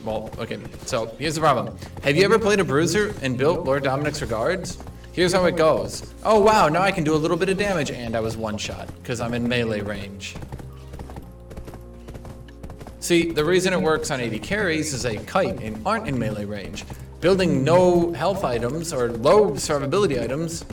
Well, okay, so here's the problem. Have you ever played a Bruiser and built Lord Dominic's Regards? Here's how it goes. Oh wow, now I can do a little bit of damage, and I was one shot, because I'm in melee range. See, the reason it works on AD carries is they kite and aren't in melee range. Building no health items or low survivability items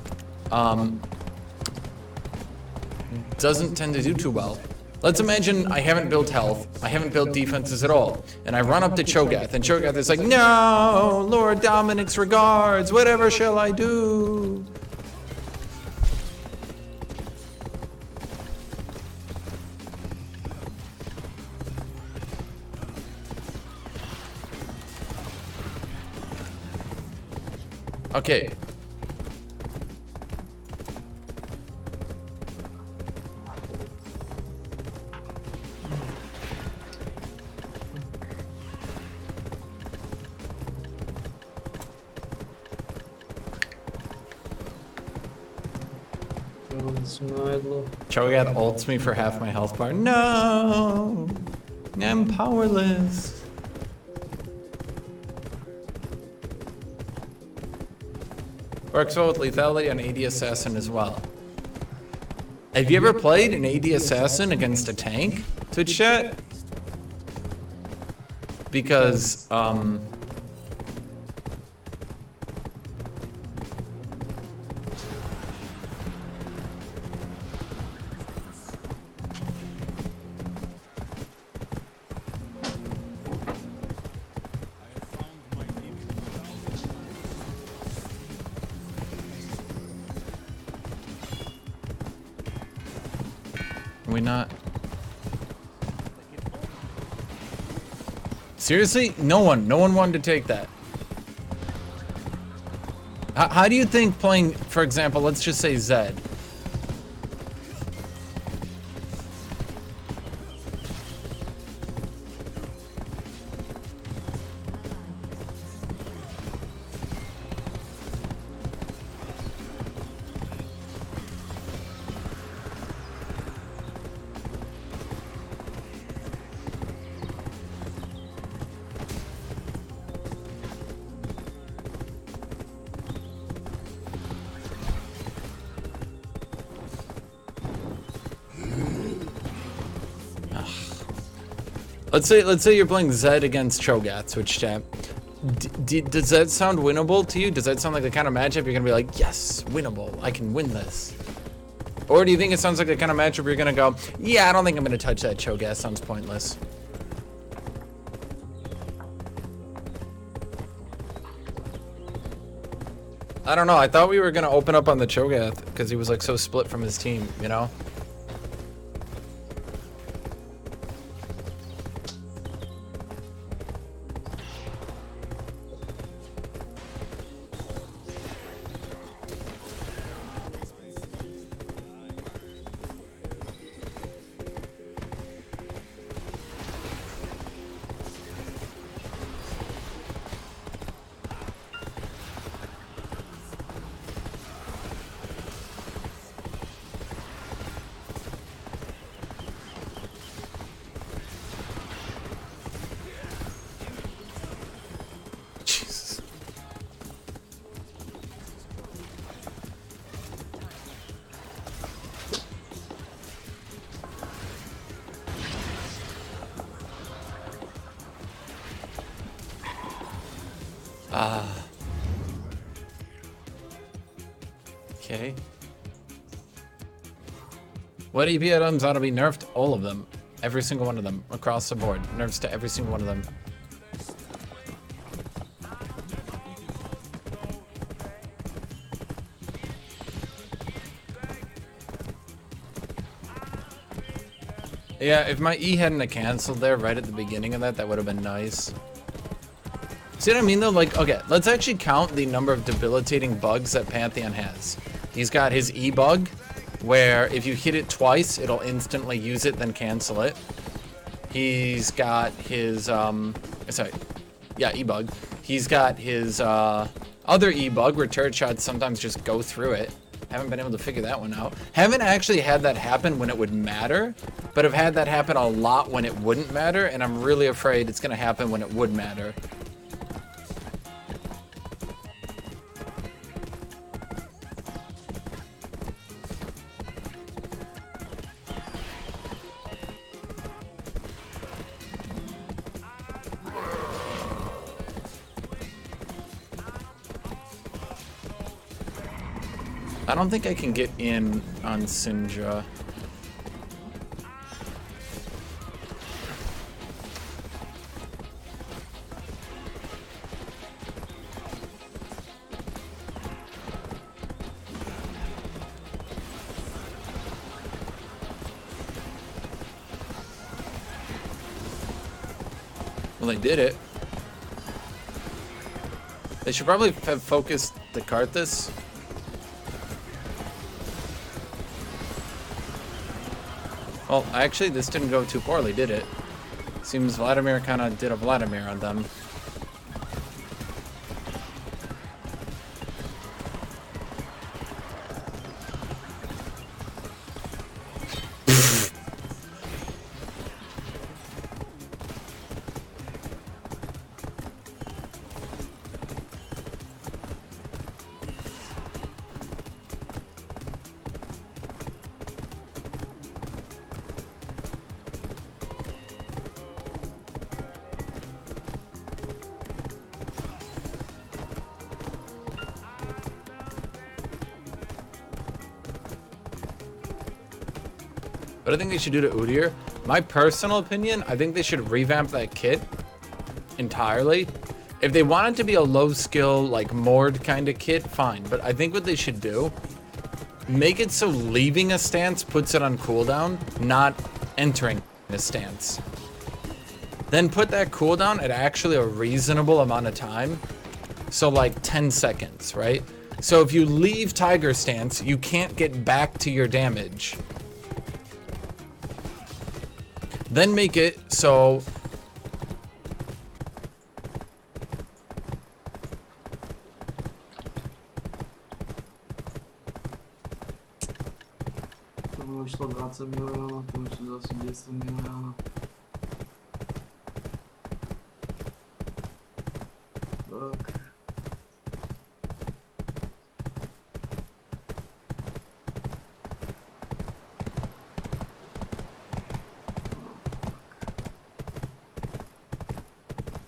doesn't tend to do too well. Let's imagine I haven't built health, I haven't built defenses at all, and I run up to Cho'Gath, and Cho'Gath is like, no, Lord Dominic's Regards, whatever shall I do? Okay. Cho'Gath ults me for half my health bar. No! I'm powerless. Works well with lethality on AD Assassin as well. Have you ever played an AD Assassin against a tank, Twitch chat? Because, we not? Seriously? No one wanted to take that. How do you think playing, for example, let's just say Zed. Let's say you're playing Zed against Cho'Gath, Twitch chat. Does that sound winnable to you? Does that sound like the kind of matchup you're gonna be like, yes, winnable, I can win this? Or do you think it sounds like the kind of matchup you're gonna go, yeah, I don't think I'm gonna touch that Cho'Gath, sounds pointless. I don't know, I thought we were gonna open up on the Cho'Gath because he was like so split from his team, you know? Okay. What EP items ought to be nerfed? All of them. Every single one of them. Across the board. Nerfs to every single one of them. Yeah, if my E hadn't have canceled there right at the beginning of that, that would have been nice. See what I mean though? Like, okay, let's actually count the number of debilitating bugs that Pantheon has. He's got his E bug, where if you hit it twice, it'll instantly use it, then cancel it. He's got his, sorry, yeah, E bug. He's got his other E bug, where turret shots sometimes just go through it. Haven't been able to figure that one out. Haven't actually had that happen when it would matter, but I've had that happen a lot when it wouldn't matter, and I'm really afraid it's gonna happen when it would matter. I don't think I can get in on Syndra. Well, they did it. They should probably have focused the Karthus. Well, actually, this didn't go too poorly, did it? Seems Vladimir kind of did a Vladimir on them. What I think they should do to Udyr, my personal opinion, I think they should revamp that kit entirely. If they want it to be a low skill, like Mord kind of kit, fine. But I think what they should do, make it so leaving a stance puts it on cooldown, not entering a stance. Then put that cooldown at actually a reasonable amount of time. So like 10 seconds, right? So if you leave Tiger stance, you can't get back to your damage. Then make it so To bylo šlo 20 milionů, to už je zase 200 milionů. Tak.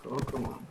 Koľko mám?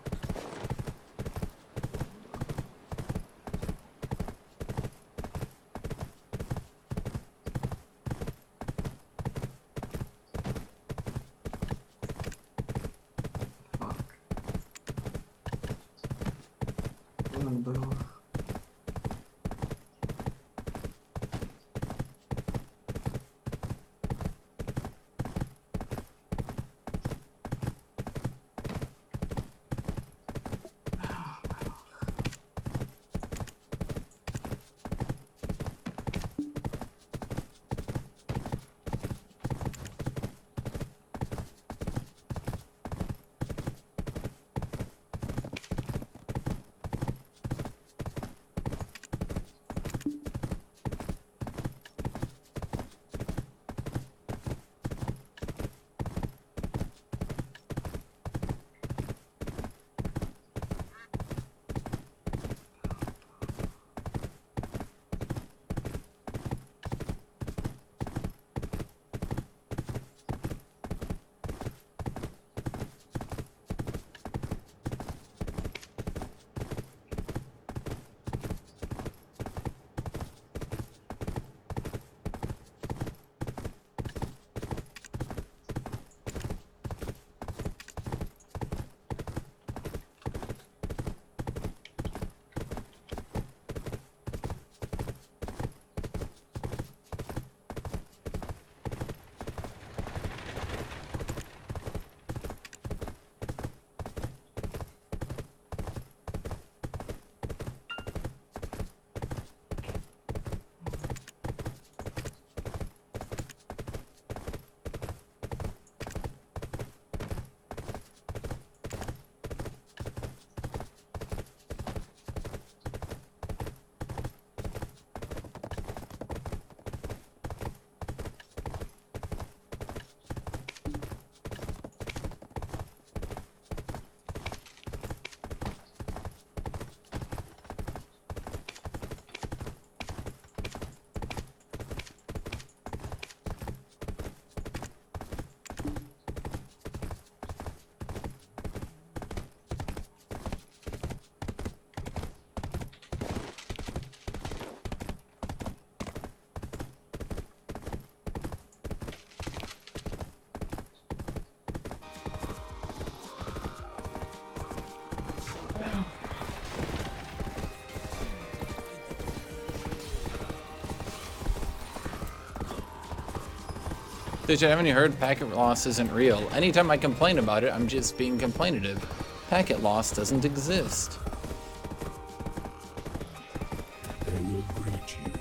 Bitch, haven't you heard? Packet loss isn't real. Anytime I complain about it, I'm just being complainative. Packet loss doesn't exist.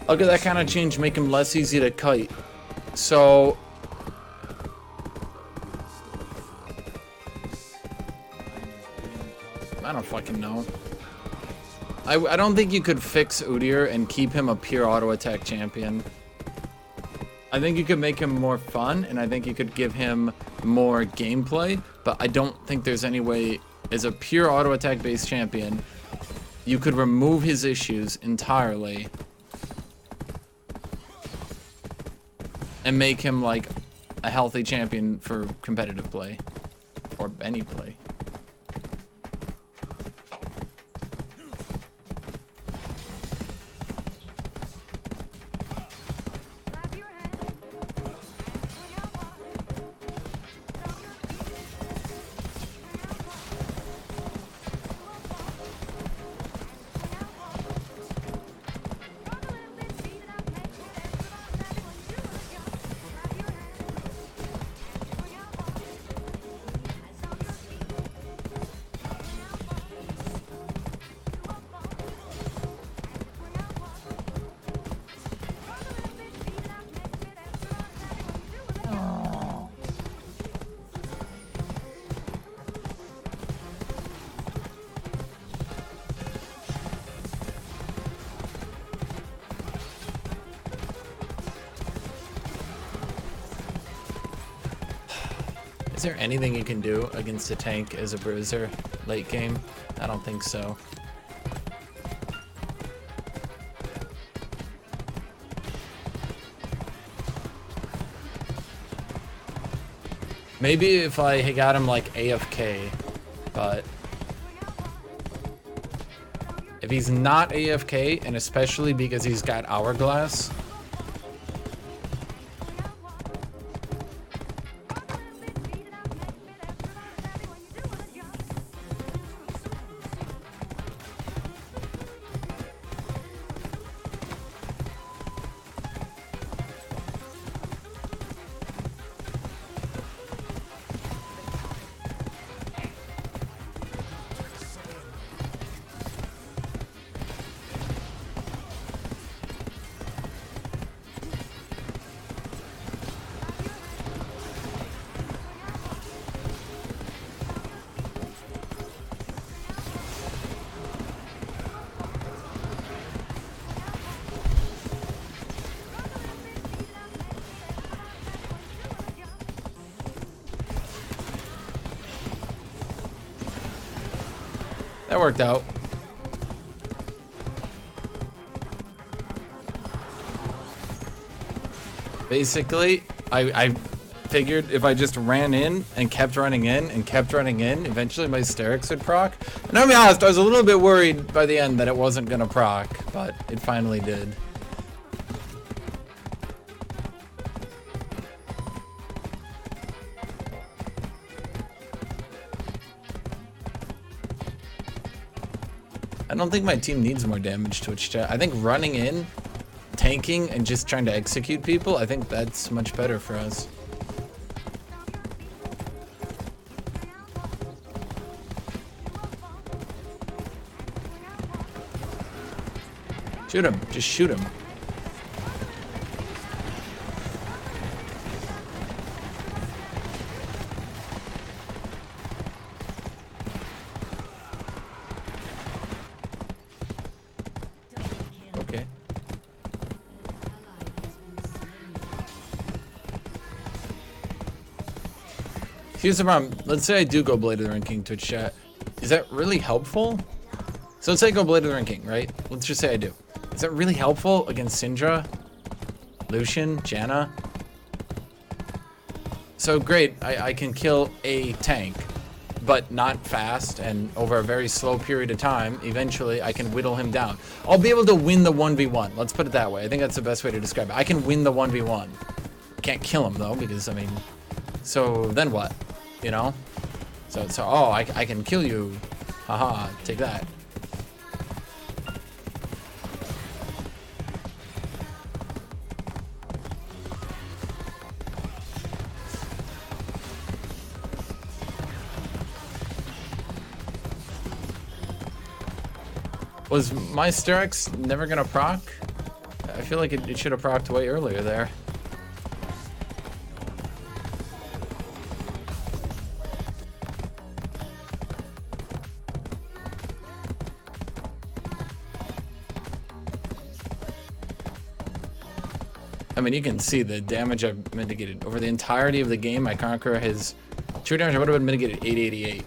Look at that kind of change, make him less easy to kite. So... I don't fucking know. I don't think you could fix Udyr and keep him a pure auto attack champion. I think you could make him more fun, and I think you could give him more gameplay, but I don't think there's any way, as a pure auto attack based champion, you could remove his issues entirely and make him like a healthy champion for competitive play or any play. Is there anything you can do against a tank as a bruiser late game? I don't think so. Maybe if I got him like AFK, but if he's not AFK, and especially because he's got Hourglass, that worked out. Basically, I figured if I just ran in and kept running in and kept running in, eventually my Hysterics would proc. And I'll be honest, I was a little bit worried by the end that it wasn't gonna proc, but it finally did. I don't think my team needs more damage, Twitch chat. I think running in, tanking, and just trying to execute people, I think that's much better for us. Shoot him. Just shoot him. Okay. Here's the problem. Let's say I do go Blade of the Ranking Twitch chat. Is that really helpful? So let's say I go Blade of the Ranking, right? Let's just say I do. Is that really helpful against Syndra, Lucian, Janna? So great, I can kill a tank, but not fast, and over a very slow period of time, eventually I can whittle him down. I'll be able to win the 1v1, let's put it that way. I think that's the best way to describe it. I can win the 1v1. Can't kill him though, because I mean, so then what? You know? So oh, I can kill you. Haha, take that. Was my Styrex never gonna proc? I feel like it should have procced way earlier there. I mean, you can see the damage I've mitigated. Over the entirety of the game, my Conqueror has true damage I would have been mitigated 888.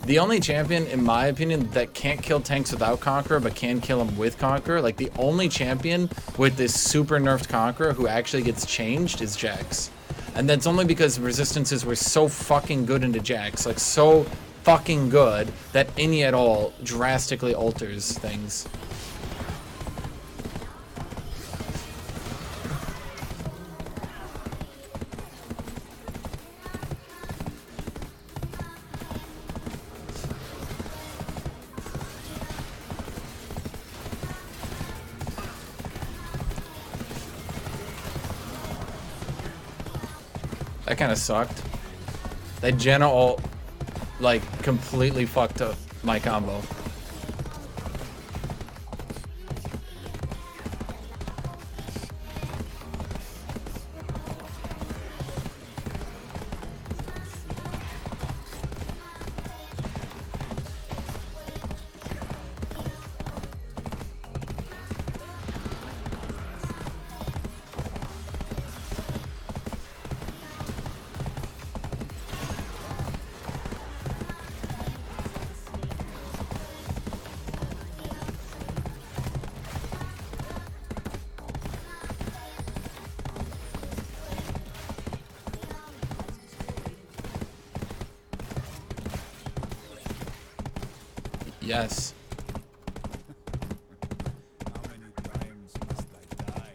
The only champion, in my opinion, that can't kill tanks without Conqueror, but can kill them with Conqueror, like the only champion with this super nerfed Conqueror who actually gets changed is Jax. And that's only because resistances were so fucking good into Jax, like so fucking good that any at all drastically alters things. That kind of sucked. That Jenna ult, like, completely fucked up my combo. Yes. How many times must I die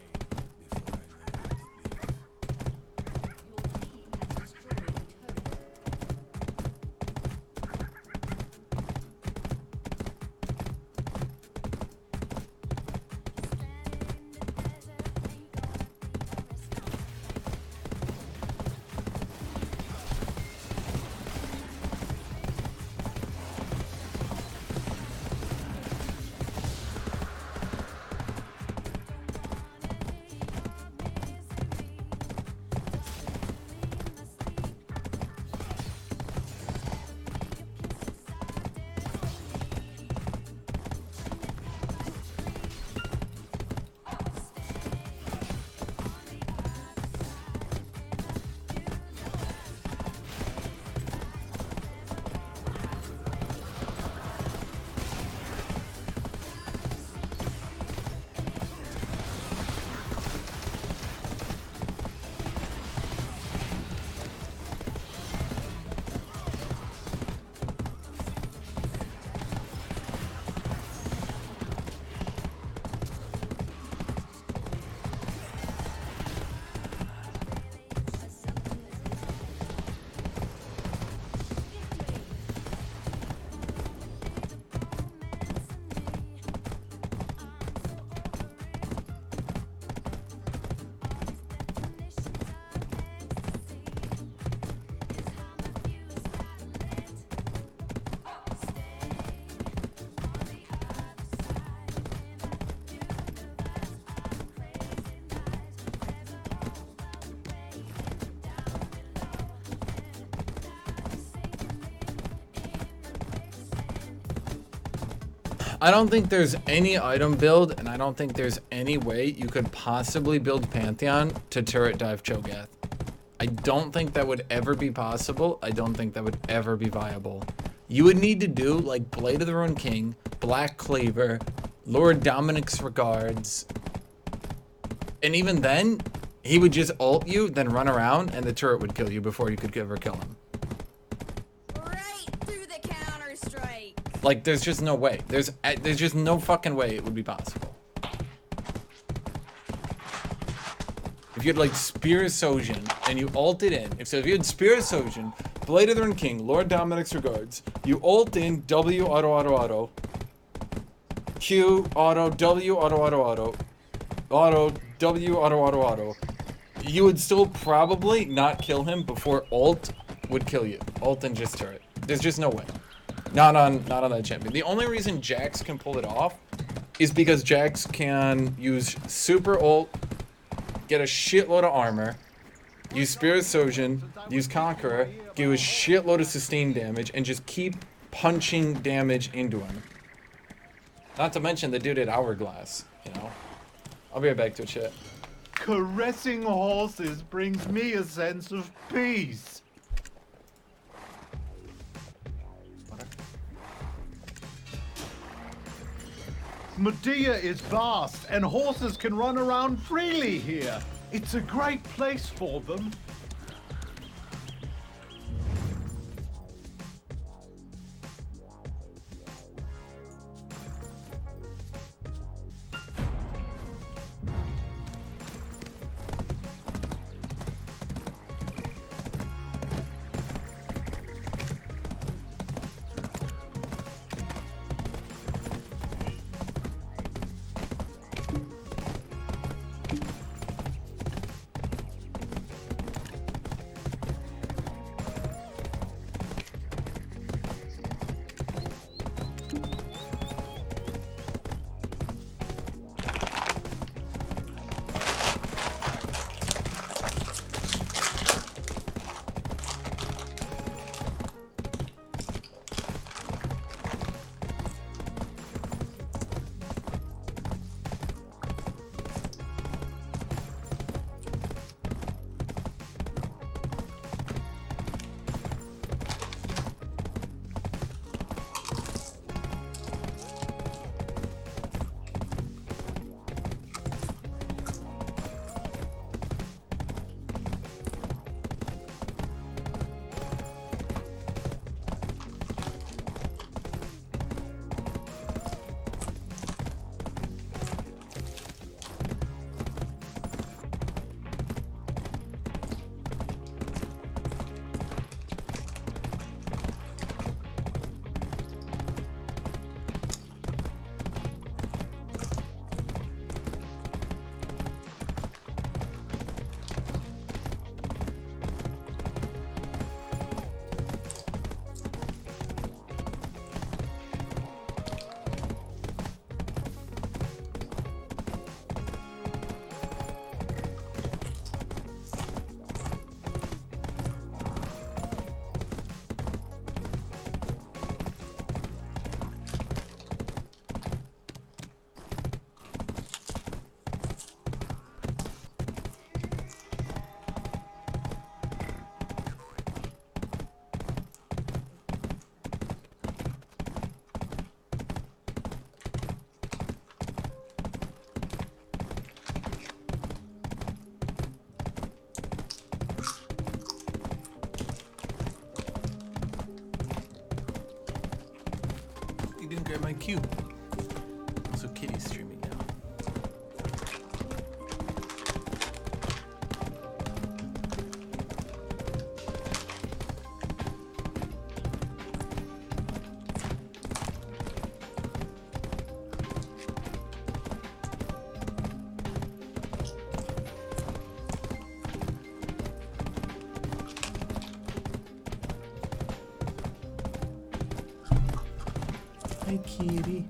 before I learn to live? I don't think there's any item build, and I don't think there's any way you could possibly build Pantheon to turret dive Cho'Gath. I don't think that would ever be possible. I don't think that would ever be viable. You would need to do like Blade of the Ruined King, Black Cleaver, Lord Dominic's Regards, and even then, he would just ult you, then run around, and the turret would kill you before you could ever kill him. Right through the counter strike. Like, there's just no way. There's just no fucking way it would be possible. If you had like Spear Sojin and you ulted in, if you had Spear Sojin, Blade of the Ruined King, Lord Dominic's Regards, you ult in W auto, Q auto, W auto, W auto, you would still probably not kill him before ult would kill you. Ult and just turret. There's just no way. Not on that champion. The only reason Jax can pull it off is because Jax can use super ult, get a shitload of armor, use Spirit Sojourn, use Conqueror, give a shitload of sustained damage, and just keep punching damage into him. Not to mention the dude at Hourglass, you know? I'll be right back to chat. Caressing horses brings me a sense of peace. Medea is vast, and horses can run around freely here. It's a great place for them. Didn't grab my cue. So Kitty's streaming now. Hi, Kitty.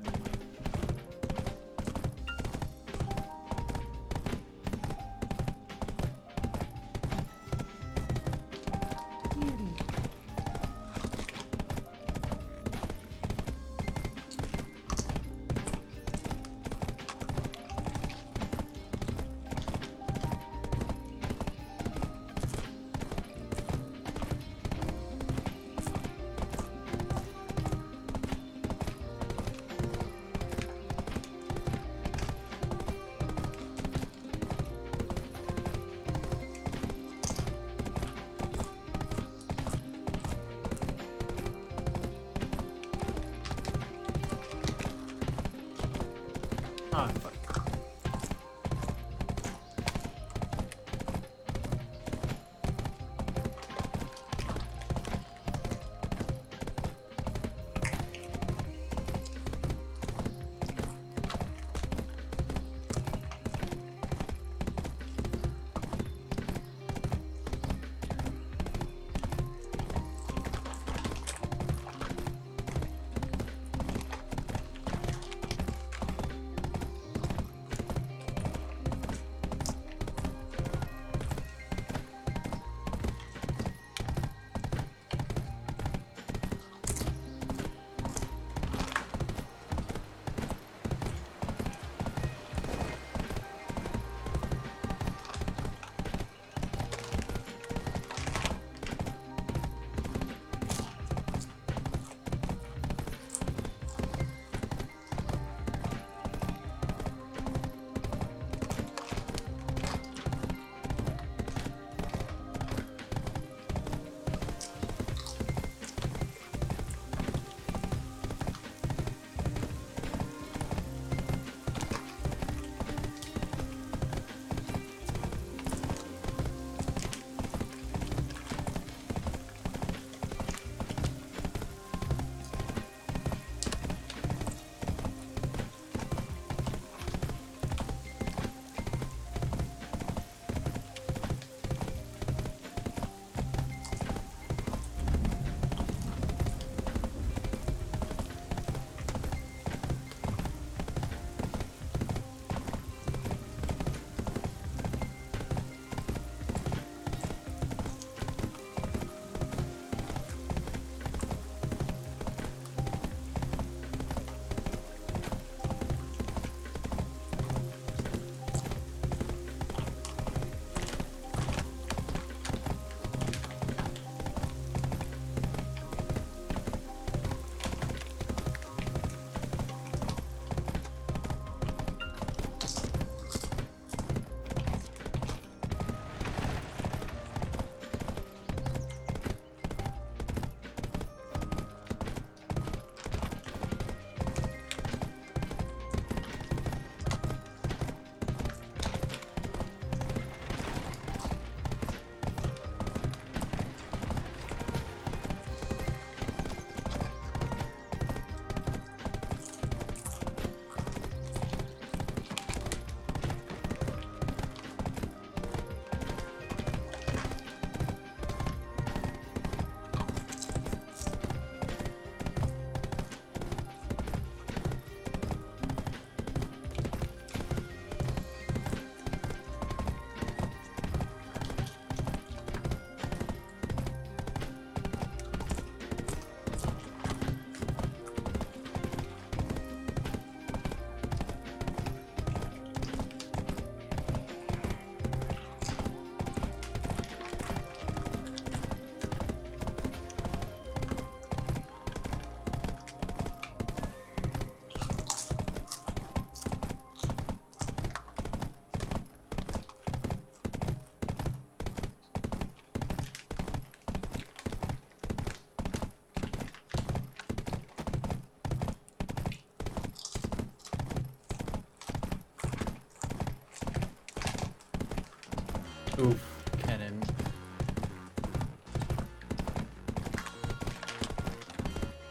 Oof, cannon.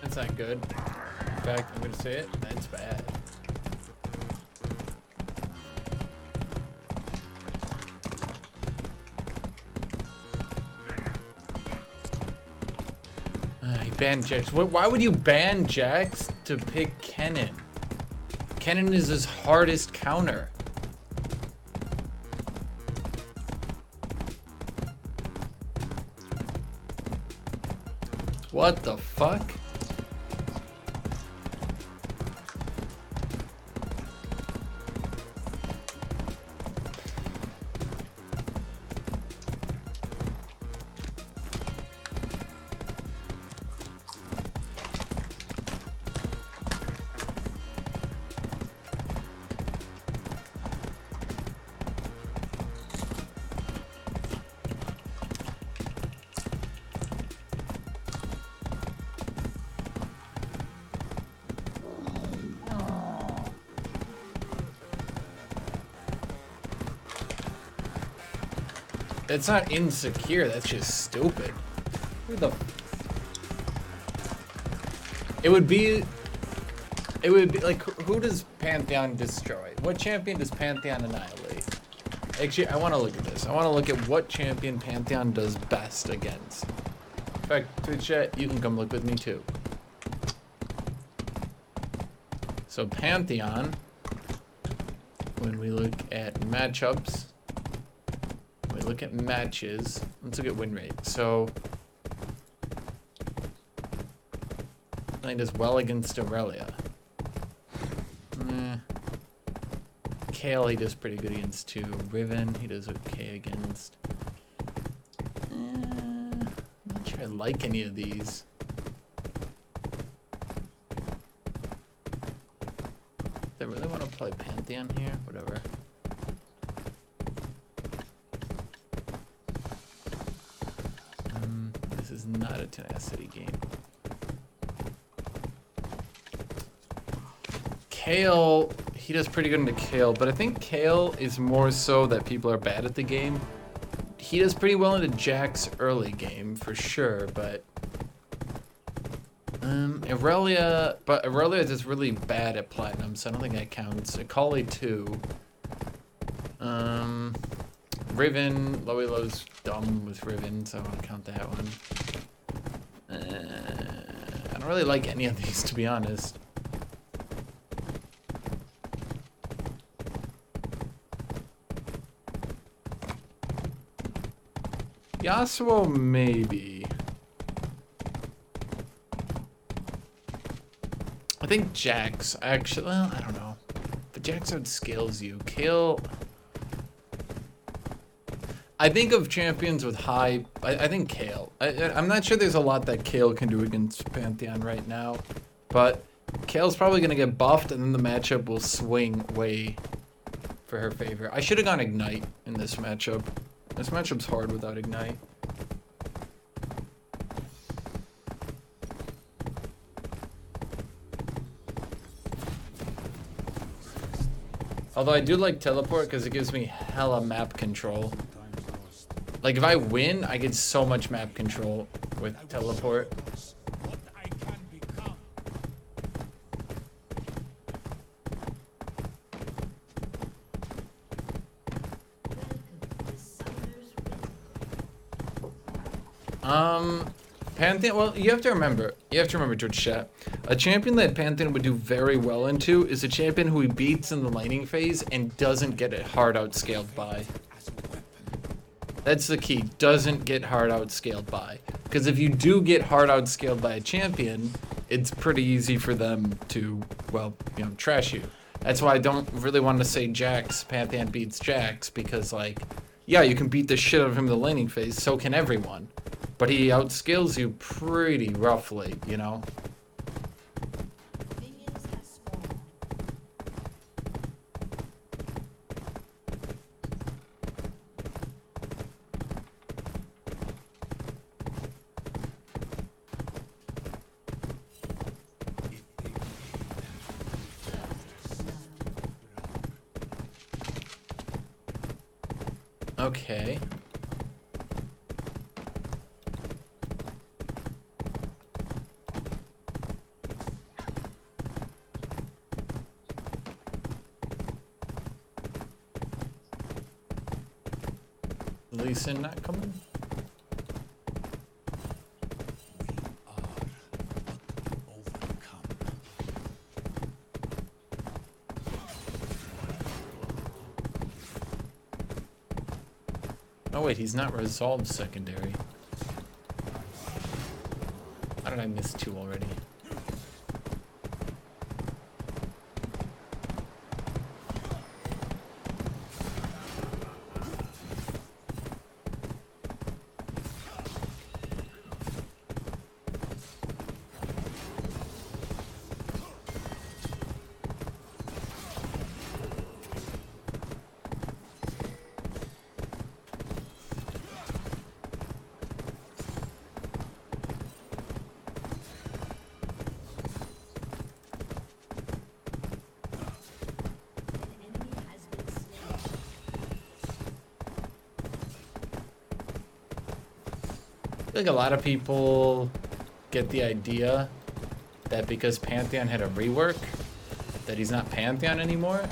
That's not good. In fact, I'm gonna say it, that's bad. He banned Jax. Why would you ban Jax to pick Kennen? Kennen is his hardest counter. What the fuck? It's not insecure, that's just stupid. Who the... It would be like, who does Pantheon destroy? What champion does Pantheon annihilate? Actually, I want to look at this. I want to look at what champion Pantheon does best against. In fact, Twitch chat, you can come look with me too. So Pantheon, when we look at matchups, we look at matches, let's look at win rate. So he does well against Aurelia. Kale, he does pretty good against too. Riven, he does okay against. I'm not sure I like any of these. Do I really want to play Pantheon here? Whatever. This is not a tenacity game. Kale, he does pretty good into Kale, but I think Kale is more so that people are bad at the game. He does pretty well into Jack's early game, for sure, but... Aurelia is really bad at Platinum, so I don't think that counts. Akali too. Riven, Loilo's dumb with Riven, so I want to count that one. I don't really like any of these, to be honest. Yasuo, maybe. I think Jax, actually, well, I don't know. But Jax outscales you. Kale... I think of champions with high... I think Kale. I'm not sure there's a lot that Kale can do against Pantheon right now. But Kale's probably going to get buffed, and then the matchup will swing way for her favor. I should have gone Ignite in this matchup. This matchup's hard without Ignite. Although I do like Teleport because it gives me hella map control. Like if I win, I get so much map control with Teleport. What I can become. Pantheon, well, you have to remember, Twitch chat, a champion that Pantheon would do very well into is a champion who he beats in the laning phase and doesn't get it hard outscaled by. That's the key, doesn't get hard outscaled by. Because if you do get hard outscaled by a champion, it's pretty easy for them to, well, you know, trash you. That's why I don't really want to say Jax, Pantheon beats Jax, because like, yeah, you can beat the shit out of him in the laning phase, so can everyone. But he outscales you pretty roughly, you know? Okay. Lisa not coming? Overcome. Oh wait, he's not resolved secondary. How did I miss 2 already? I think a lot of people get the idea that because Pantheon had a rework, that he's not Pantheon anymore,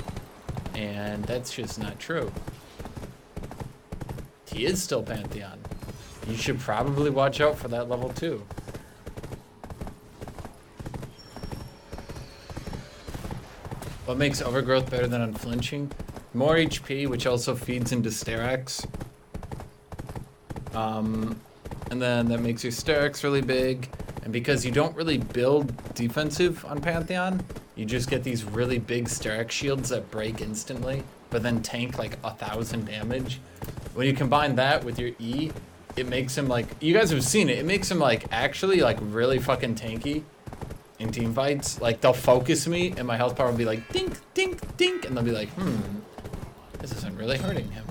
and that's just not true. He is still Pantheon. You should probably watch out for that level 2. What makes Overgrowth better than Unflinching? More HP, which also feeds into Steraks. And then that makes your Steraks really big. And because you don't really build defensive on Pantheon, you just get these really big Steraks shields that break instantly, but then tank like 1,000 damage. When you combine that with your E, it makes him like, you guys have seen it, it makes him like actually like really fucking tanky in team fights. Like they'll focus me and my health bar will be like dink, dink, dink, and they'll be like, this isn't really hurting him.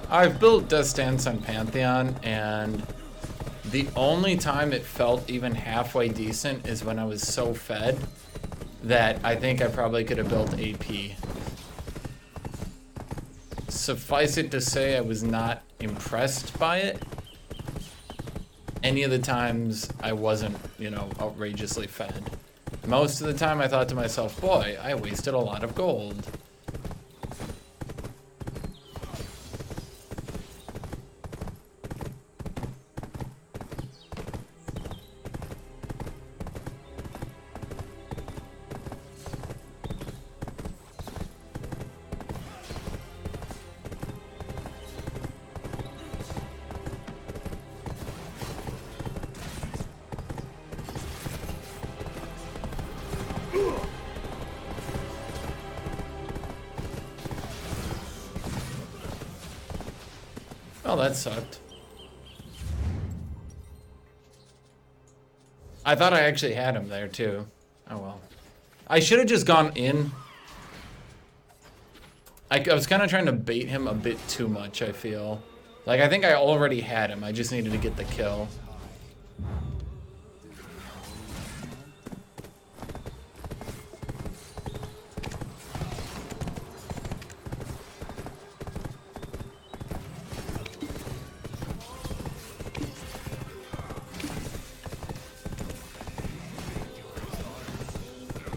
I've built Death Stance on Pantheon, and the only time it felt even halfway decent is when I was so fed that I think I probably could have built AP. Suffice it to say, I was not impressed by it. Any of the times I wasn't, you know, outrageously fed. Most of the time I thought to myself, boy, I wasted a lot of gold. Oh, that sucked. I thought I actually had him there too. Oh well. I should have just gone in. I was kind of trying to bait him a bit too much, I feel. Like, I think I already had him. I just needed to get the kill.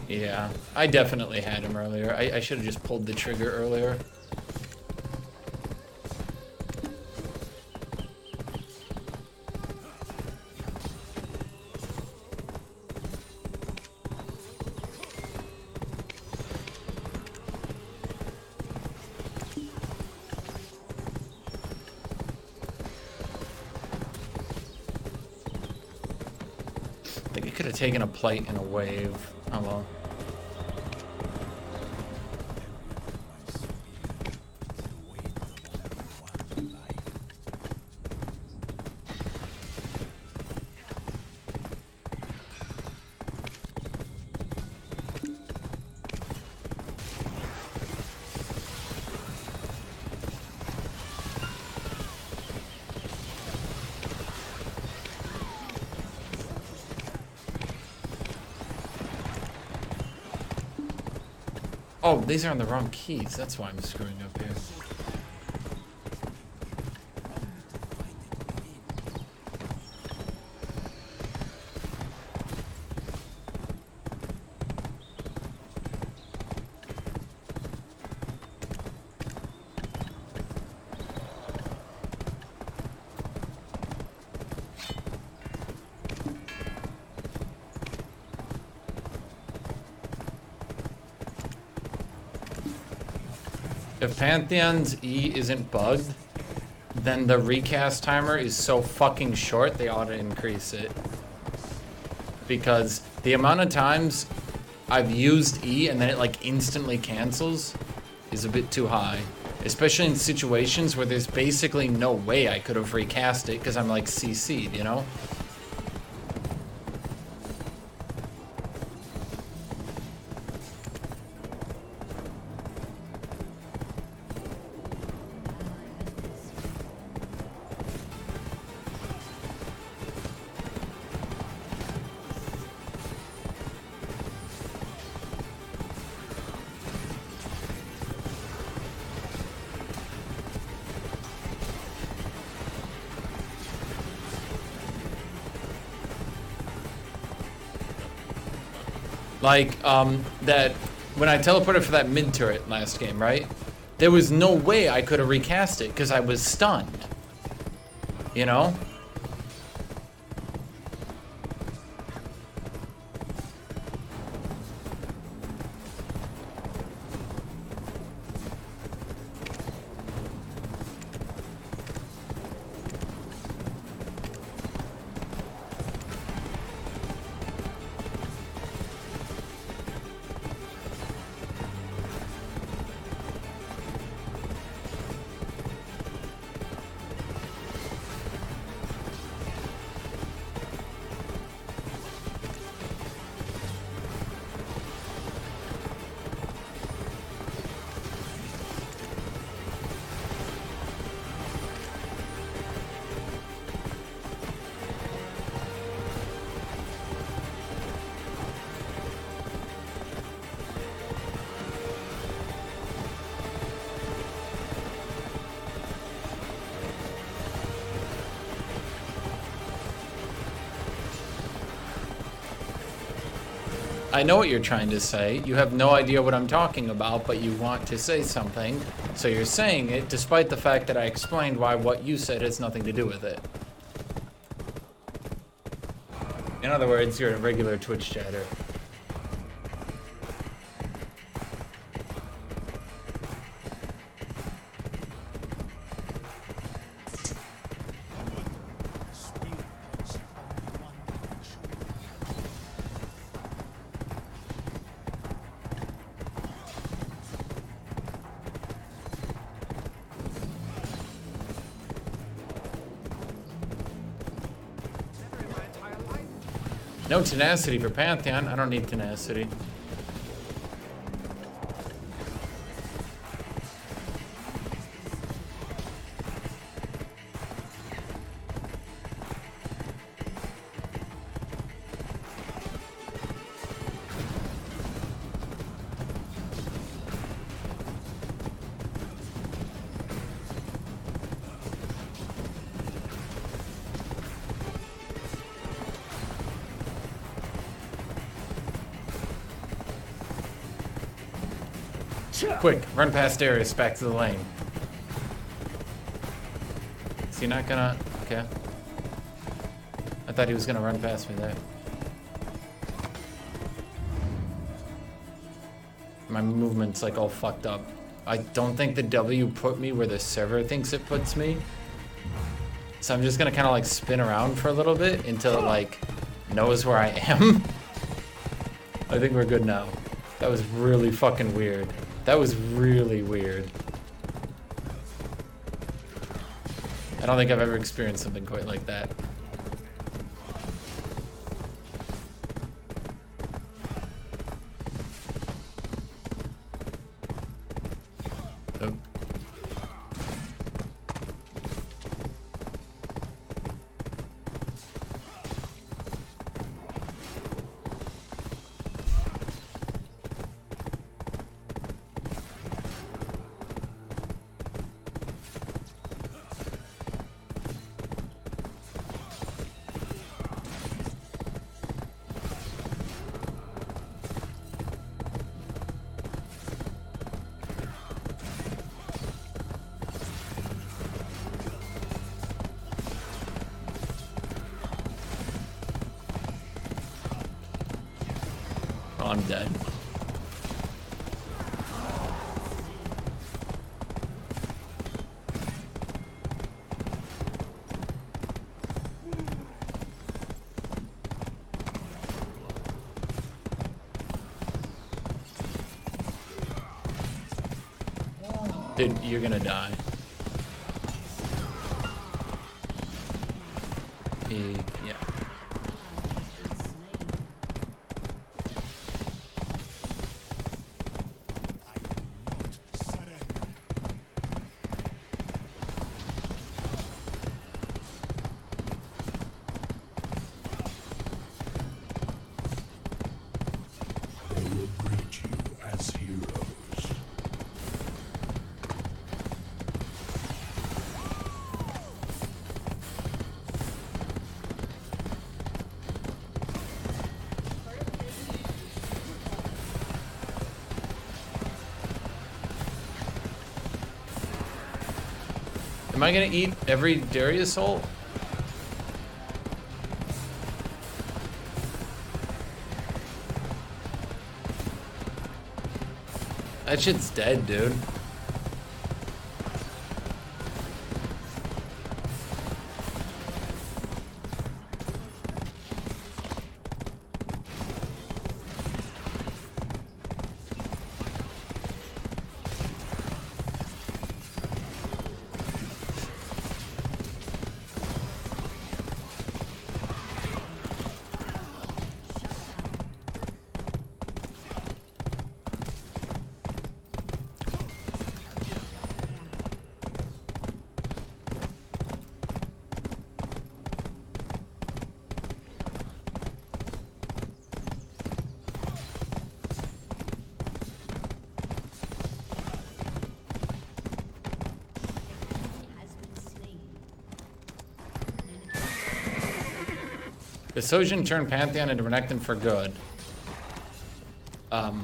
Yeah, I definitely had him earlier. I should have just pulled the trigger earlier. could have taken a plate in a wave. Oh well. Oh, these are on the wrong keys. That's why I'm screwing up here. If Pantheon's E isn't bugged, then the recast timer is so fucking short, they ought to increase it. Because the amount of times I've used E and then it like instantly cancels is a bit too high. Especially in situations where there's basically no way I could have recast it because I'm like CC'd, you know? Like, that, when I teleported for that mid turret last game, right? There was no way I could have recast it because I was stunned. You know? I know what you're trying to say. You have no idea what I'm talking about, but you want to say something. So you're saying it despite the fact that I explained why what you said has nothing to do with it. In other words, you're a regular Twitch chatter. No tenacity for Pantheon. I don't need tenacity. Quick, run past Darius back to the lane. Is he not gonna... Okay. I thought he was gonna run past me there. My movement's like all fucked up. I don't think the W put me where the server thinks it puts me. So I'm just gonna kind of like spin around for a little bit until it like knows where I am. I think we're good now. That was really fucking weird. That was really weird. I don't think I've ever experienced something quite like that. Oh. Oh, I'm dead. Dude, you're gonna die. Yeah. They will greet you as heroes. Am I gonna eat every Darius soul? That shit's dead, dude. The Sojin turned Pantheon into Renekton for good. No.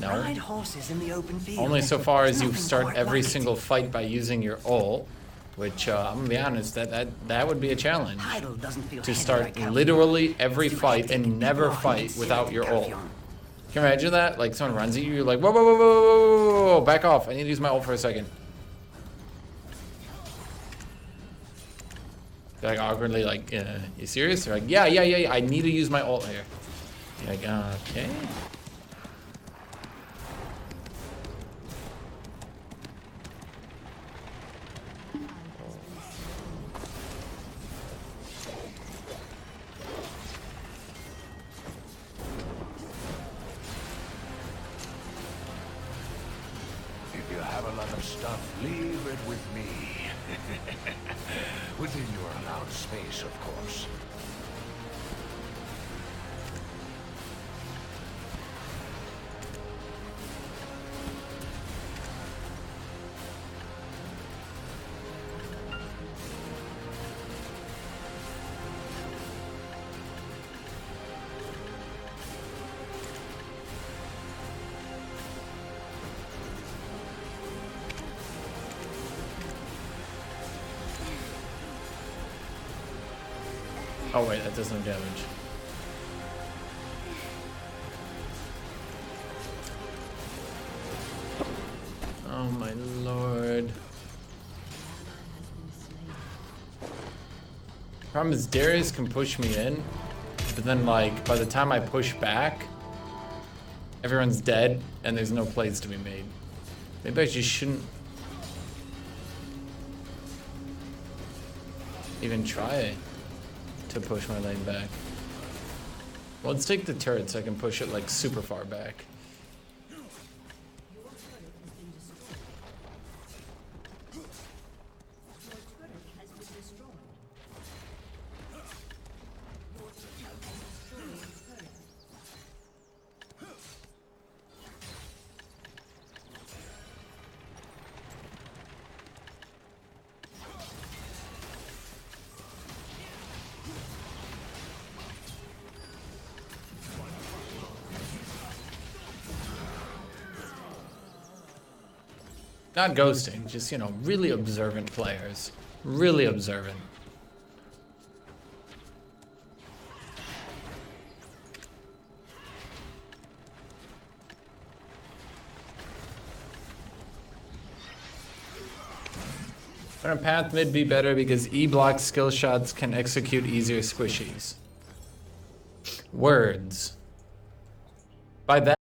Ride horses in the open field. Only so far as you Nothing start quite every like it. single fight by using your ult, which I'm gonna be honest, that would be a challenge. Idle doesn't feel To heavy start like Calcium. literally every Too fight hectic and never blocking fight and without searing your ult. Calcium. Can you imagine that? Like someone runs at you, you're like, whoa, whoa, whoa, whoa, whoa, whoa, whoa, back off. I need to use my ult for a second. They're like awkwardly like, you serious? They're like, yeah, I need to use my ult here. You're like, okay. If you have a lot of stuff, leave it with me. Within your allowed space, of course. Oh wait, that does no damage. Oh my lord. Problem is Darius can push me in But then, like, by the time I push back, everyone's dead and there's no plays to be made. Maybe I just shouldn't even try to push my lane back. Well, let's take the turret so I can push it like super far back. Not ghosting, just, you know, really observant players. Really observant. Wouldn't path mid be better because E-block skill shots can execute easier squishies? Words. By that